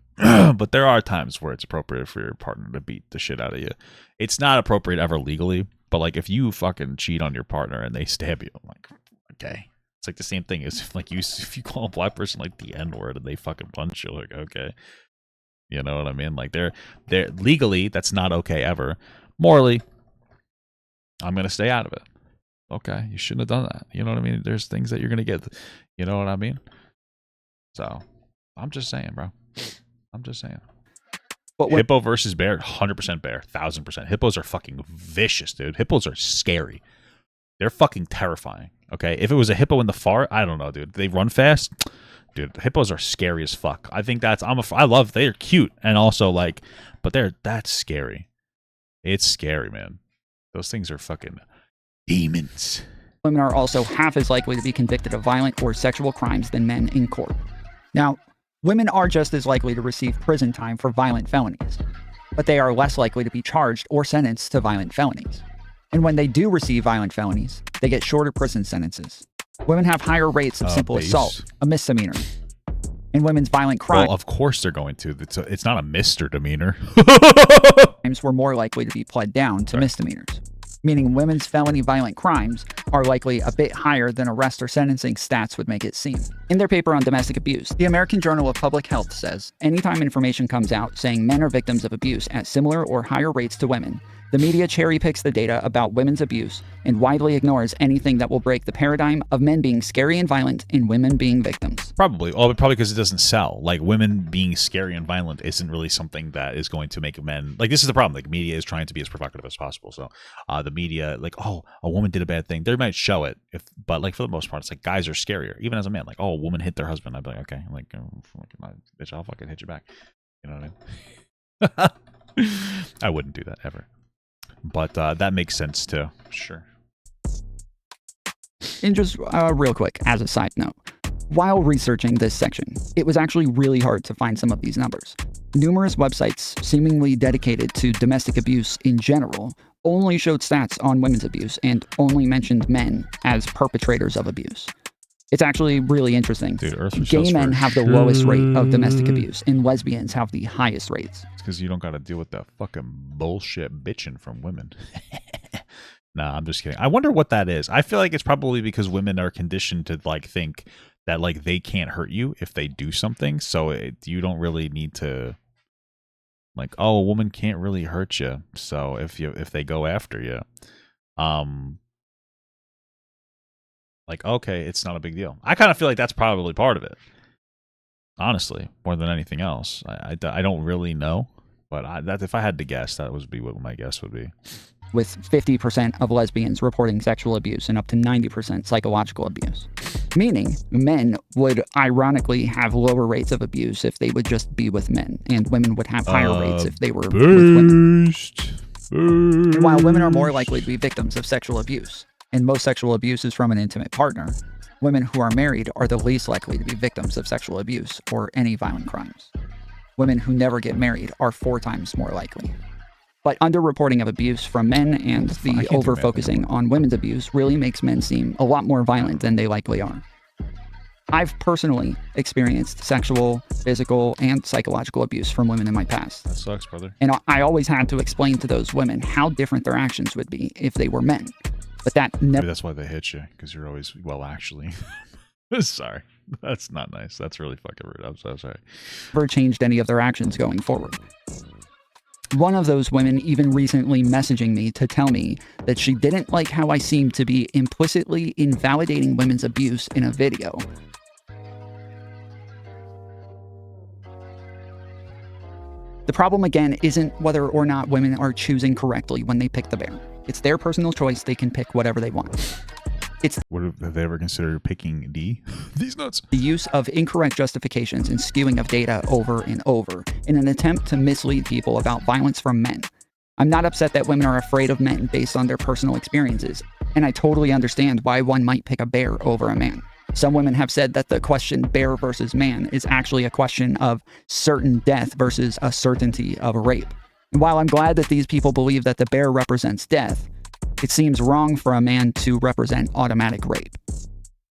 but there are times where it's appropriate for your partner to beat the shit out of you. It's not appropriate ever legally, but like if you fucking cheat on your partner and they stab you, I'm like, okay. It's like the same thing as if you call a black person like the N-word and they fucking punch you, like, okay. You know what I mean? Like they're legally, that's not okay ever. Morally, I'm gonna stay out of it. Okay, you shouldn't have done that. You know what I mean? There's things that you're gonna get. You know what I mean? So I'm just saying, bro. I'm just saying. But hippo versus bear, 100% bear, 1000%. Hippos are fucking vicious, dude. Hippos are scary. They're fucking terrifying. Okay, if it was a hippo in the forest, I don't know, dude. They run fast, dude. Hippos are scary as fuck. I think I love. They're cute and also like, but that's scary. It's scary, man. Those things are fucking demons. Women are also half as likely to be convicted of violent or sexual crimes than men in court. Now, women are just as likely to receive prison time for violent felonies, but they are less likely to be charged or sentenced to violent felonies. And when they do receive violent felonies, they get shorter prison sentences. Women have higher rates of simple assault, a misdemeanor. And women's violent crimes. Well, of course they're going to. It's not a misdemeanor. Crimes were more likely to be pled down to misdemeanors, meaning women's felony violent crimes are likely a bit higher than arrest or sentencing stats would make it seem. In their paper on domestic abuse, the American Journal of Public Health says, anytime information comes out saying men are victims of abuse at similar or higher rates to women, the media cherry picks the data about women's abuse and widely ignores anything that will break the paradigm of men being scary and violent and women being victims. Probably. Oh, but probably because it doesn't sell. Like, women being scary and violent isn't really something that is going to make men... Like, this is the problem. Like, media is trying to be as provocative as possible. So, the media, like, oh, a woman did a bad thing. They might show it. But, like, for the most part, it's like guys are scarier. Even as a man. Like, oh, a woman hit their husband. I'd be like, okay. I'm like, oh, bitch, I'll fucking hit you back. You know what I mean? I wouldn't do that, ever. But that makes sense too. Sure. And just real quick, as a side note, while researching this section, it was actually really hard to find some of these numbers. Numerous websites seemingly dedicated to domestic abuse in general only showed stats on women's abuse and only mentioned men as perpetrators of abuse. It's actually really interesting. Dude, gay men have the lowest rate of domestic abuse, and lesbians have the highest rates. It's because you don't got to deal with that fucking bullshit bitching from women. Nah, I'm just kidding. I wonder what that is. I feel like it's probably because women are conditioned to like think that like they can't hurt you if they do something, so you don't really need to. Like, oh, a woman can't really hurt you, so if they go after you, like, okay, it's not a big deal. I kind of feel like that's probably part of it. Honestly, more than anything else. I don't really know, but that if I had to guess, that would be what my guess would be. With 50% of lesbians reporting sexual abuse and up to 90% psychological abuse. Meaning, men would ironically have lower rates of abuse if they would just be with men, and women would have higher rates if they were with women. And while women are more likely to be victims of sexual abuse, and most sexual abuse is from an intimate partner, women who are married are the least likely to be victims of sexual abuse or any violent crimes. Women who never get married are 4 times more likely. But underreporting of abuse from men and the over-focusing on women's abuse really makes men seem a lot more violent than they likely are. I've personally experienced sexual, physical, and psychological abuse from women in my past. That sucks, brother. And I always had to explain to those women how different their actions would be if they were men. But that never... Maybe that's why they hit you, because you're always, well, actually. Sorry. That's not nice. That's really fucking rude. I'm so sorry. Never changed any of their actions going forward. One of those women even recently messaging me to tell me that she didn't like how I seemed to be implicitly invalidating women's abuse in a video. The problem, again, isn't whether or not women are choosing correctly when they pick the bear. It's their personal choice. They can pick whatever they want. It's what have they ever considered picking D? These nuts. The use of incorrect justifications and skewing of data over and over in an attempt to mislead people about violence from men. I'm not upset that women are afraid of men based on their personal experiences. And I totally understand why one might pick a bear over a man. Some women have said that the question bear versus man is actually a question of certain death versus a certainty of rape. And while I'm glad that these people believe that the bear represents death, it seems wrong for a man to represent automatic rape.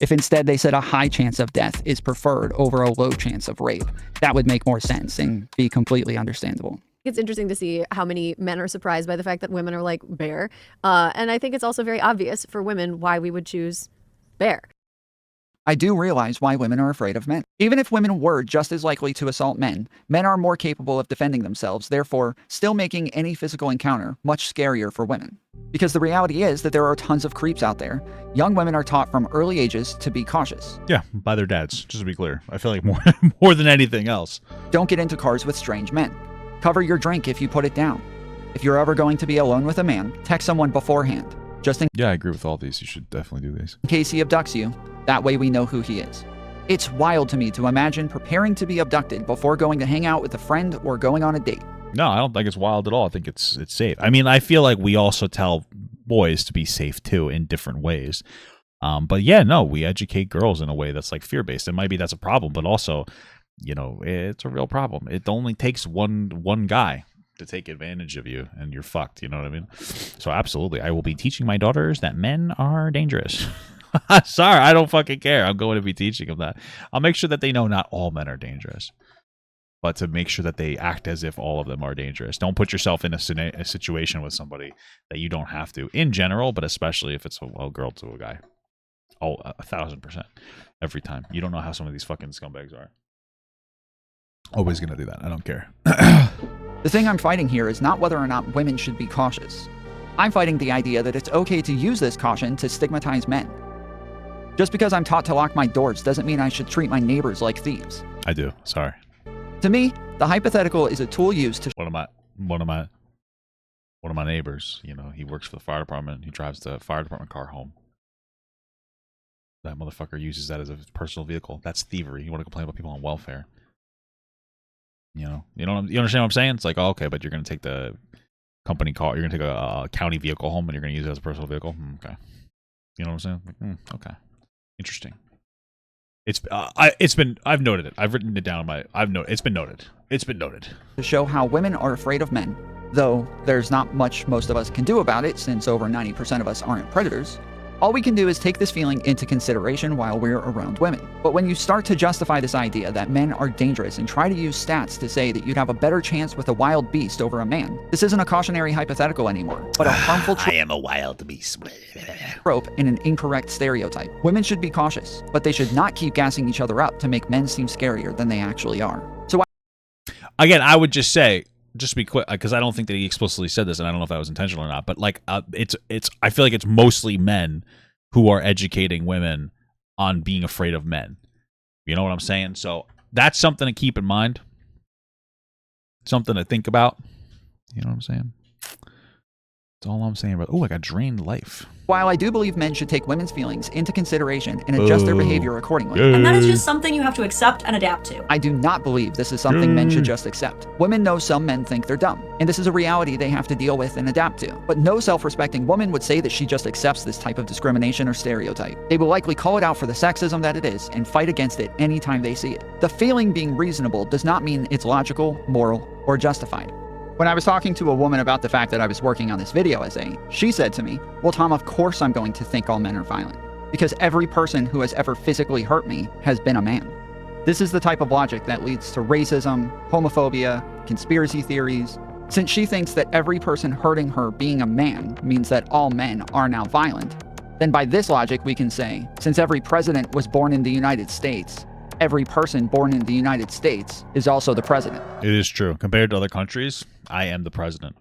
If instead they said a high chance of death is preferred over a low chance of rape, that would make more sense and be completely understandable. It's interesting to see how many men are surprised by the fact that women are like bear. And I think it's also very obvious for women why we would choose bear. I do realize why women are afraid of men. Even if women were just as likely to assault men, men are more capable of defending themselves, therefore still making any physical encounter much scarier for women. Because the reality is that there are tons of creeps out there. Young women are taught from early ages to be cautious. Yeah, by their dads, just to be clear. I feel like more than anything else. Don't get into cars with strange men. Cover your drink if you put it down. If you're ever going to be alone with a man, text someone beforehand. Yeah, I agree with all these. You should definitely do these. In case he abducts you, that way we know who he is. It's wild to me to imagine preparing to be abducted before going to hang out with a friend or going on a date. No, I don't think it's wild at all. I think it's safe. I mean, I feel like we also tell boys to be safe too in different ways. But yeah, no, we educate girls in a way that's like fear-based. And maybe that's a problem, but also, you know, it's a real problem. It only takes one guy to take advantage of you and you're fucked. You know what I mean? So absolutely, I will be teaching my daughters that men are dangerous. Sorry, I don't fucking care. I'm going to be teaching them that. I'll make sure that they know not all men are dangerous, but to make sure that they act as if all of them are dangerous. Don't put yourself in a situation with somebody that you don't have to, in general, but especially if it's a girl to a guy. Oh, 1,000%. Every time. You don't know how some of these fucking scumbags are. Always gonna do that. I don't care. The thing I'm fighting here is not whether or not women should be cautious. I'm fighting the idea that it's okay to use this caution to stigmatize men. Just because I'm taught to lock my doors doesn't mean I should treat my neighbors like thieves. I do. Sorry. To me, the hypothetical is a tool used to... One of my neighbors, you know, he works for the fire department. He drives the fire department car home. That motherfucker uses that as a personal vehicle. That's thievery. You want to complain about people on welfare. You know, you understand what I'm saying? It's like, oh, okay, but you're going to take the company car, you're going to take a county vehicle home and you're going to use it as a personal vehicle? Okay. You know what I'm saying? Okay. Interesting. I've noted it. I've written it down it's been noted. It's been noted. To show how women are afraid of men, though there's not much most of us can do about it since over 90% of us aren't predators. All we can do is take this feeling into consideration while we're around women. But when you start to justify this idea that men are dangerous and try to use stats to say that you'd have a better chance with a wild beast over a man, this isn't a cautionary hypothetical anymore, but a harmful I am a wild beast. Trope and an incorrect stereotype. Women should be cautious, but they should not keep gassing each other up to make men seem scarier than they actually are. So again, I would just say, just to be quick, because I don't think that he explicitly said this, and I don't know if that was intentional or not, but like, it's. I feel like it's mostly men who are educating women on being afraid of men. You know what I'm saying? So that's something to keep in mind. Something to think about. You know what I'm saying? That's all I'm saying. Oh, I got drained life. While I do believe men should take women's feelings into consideration and adjust their behavior accordingly. And that is just something you have to accept and adapt to. I do not believe this is something men should just accept. Women know some men think they're dumb, and this is a reality they have to deal with and adapt to. But no self-respecting woman would say that she just accepts this type of discrimination or stereotype. They will likely call it out for the sexism that it is and fight against it anytime they see it. The feeling being reasonable does not mean it's logical, moral, or justified. When I was talking to a woman about the fact that I was working on this video essay, she said to me, well, Tom, of course I'm going to think all men are violent, because every person who has ever physically hurt me has been a man. This is the type of logic that leads to racism, homophobia, conspiracy theories. Since she thinks that every person hurting her being a man means that all men are now violent, then by this logic we can say, since every president was born in the United States, every person born in the United States is also the president. It is true. Compared to other countries, I am the president.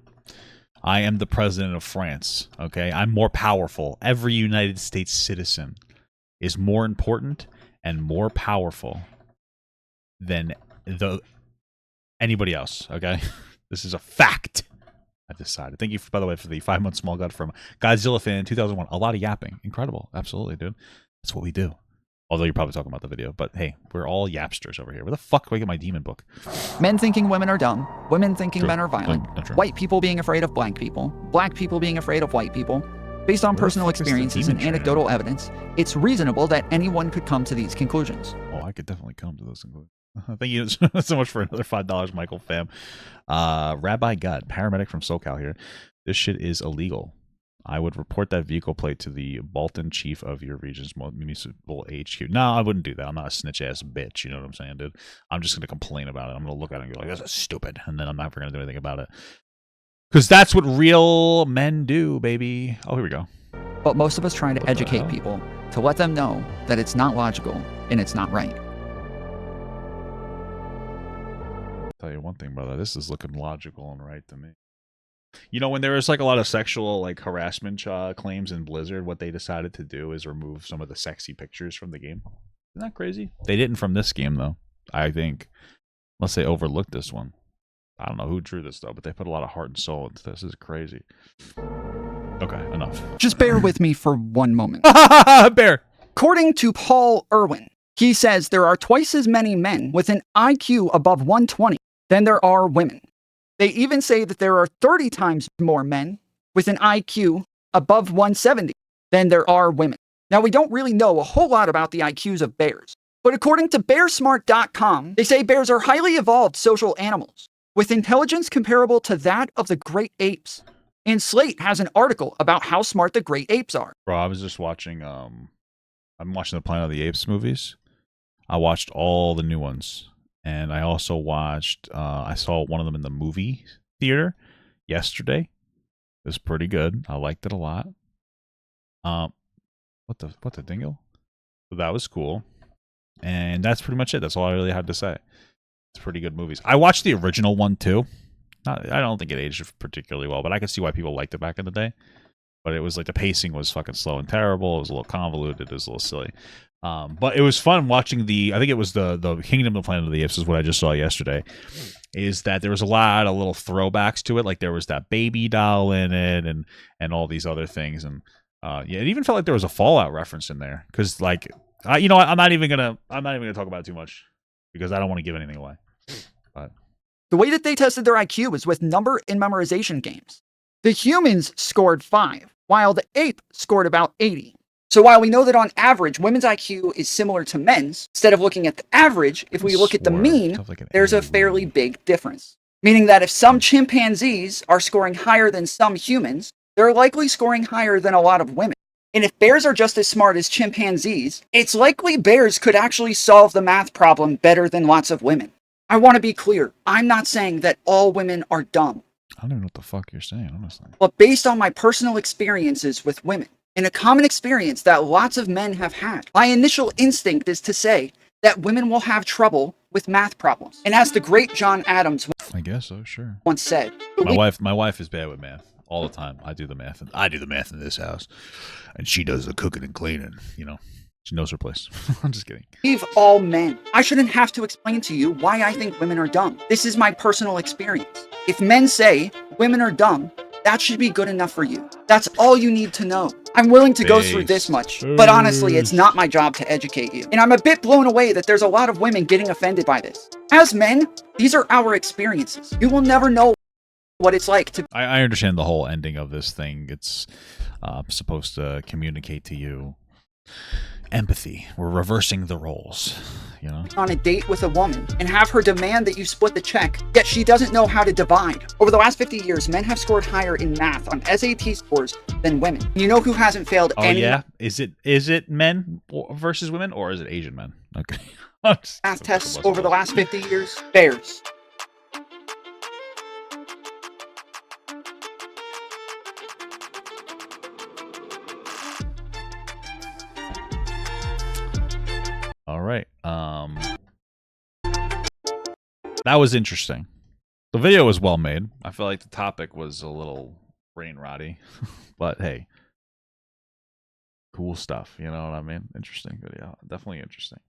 I am the president of France, okay? I'm more powerful. Every United States citizen is more important and more powerful than anybody else, okay? This is a fact. I've decided. Thank you, by the way, for the 5-month small gut from Godzilla fan 2001. A lot of yapping. Incredible. Absolutely, dude. That's what we do. Although you're probably talking about the video, but hey, we're all yapsters over here. Where the fuck do I get my demon book? Men thinking women are dumb, women thinking men are violent, white people being afraid of black people being afraid of white people, Based on Where the personal fuck is the experiences and demon trainer? anecdotal evidence, it's reasonable that anyone could come to these conclusions. Oh, I could definitely come to those conclusions. Thank you so much for another $5, Michael Fam. Rabbi Gut, paramedic from SoCal here. This shit is illegal. I would report that vehicle plate to the Bolton chief of your region's municipal HQ. No, I wouldn't do that. I'm not a snitch ass bitch. You know what I'm saying, dude? I'm just gonna complain about it. I'm gonna look at it and go like, "This is stupid," and then I'm never gonna do anything about it. Because that's what real men do, baby. Oh, here we go. But most of us try to What the educate hell? people to let them know that it's not logical and it's not right. Tell you one thing, brother. This is looking logical and right to me. You know, when there was like a lot of sexual like harassment claims in Blizzard, what they decided to do is remove some of the sexy pictures from the game. Isn't that crazy? They didn't from this game though. I think, unless they overlooked this one. I don't know who drew this though, but they put a lot of heart and soul into this. This is crazy. Okay, enough. Just bear with me for one moment. Bear. According to Paul Irwin, he says there are twice as many men with an IQ above 120 than there are women. They even say that there are 30 times more men with an IQ above 170 than there are women. Now, we don't really know a whole lot about the IQs of bears, but according to bearsmart.com, they say bears are highly evolved social animals with intelligence comparable to that of the great apes. And Slate has an article about how smart the great apes are. Bro, I was just watching I'm watching the Planet of the Apes movies. I watched all the new ones. And I also watched I saw one of them in the movie theater yesterday. It was pretty good. I liked it a lot. What the dingle? So that was cool. And that's pretty much it. That's all I really had to say. It's pretty good movies. I watched the original one too. I don't think it aged particularly well, but I could see why people liked it back in the day. But it was like the pacing was fucking slow and terrible. It was a little convoluted. It was a little silly. But it was fun watching I think it was the Kingdom of the Planet of the Apes is what I just saw yesterday, is that there was a lot of little throwbacks to it. Like there was that baby doll in it and all these other things. And yeah, it even felt like there was a Fallout reference in there. Cause like, I'm not even gonna talk about it too much because I don't want to give anything away. But the way that they tested their IQ was with number and memorization games. The humans scored 5, while the ape scored about 80. So while we know that on average, women's IQ is similar to men's, instead of looking at the average, if we look at the mean, there's a fairly big difference. Meaning that if some chimpanzees are scoring higher than some humans, they're likely scoring higher than a lot of women. And if bears are just as smart as chimpanzees, it's likely bears could actually solve the math problem better than lots of women. I want to be clear, I'm not saying that all women are dumb. I don't even know what the fuck you're saying, honestly. But based on my personal experiences with women, and a common experience that lots of men have had, my initial instinct is to say that women will have trouble with math problems. And as the great John Adams I guess so, sure. once said, My wife is bad with math all the time. I do the math in this house, and she does the cooking and cleaning. You know, she knows her place. I'm just kidding. leave all men. I shouldn't have to explain to you why I think women are dumb. This is my personal experience. If men say women are dumb, that should be good enough for you. That's all you need to know. I'm willing to go through this much, but honestly, it's not my job to educate you. And I'm a bit blown away that there's a lot of women getting offended by this. As men, these are our experiences. You will never know what it's like to... I understand the whole ending of this thing. It's supposed to communicate to you empathy. We're reversing the roles, you know? on a date with a woman and have her demand that you split the check, yet she doesn't know how to divide. Over the last 50 years, men have scored higher in math on SAT scores than women. You know who hasn't failed Oh any yeah, is it men versus women, or is it Asian men? Okay. math tests over the last 50 years? Bears. All right. That was interesting. The video was well made. I feel like the topic was a little brain rotty, but hey, cool stuff. You know what I mean? Interesting video. Definitely interesting.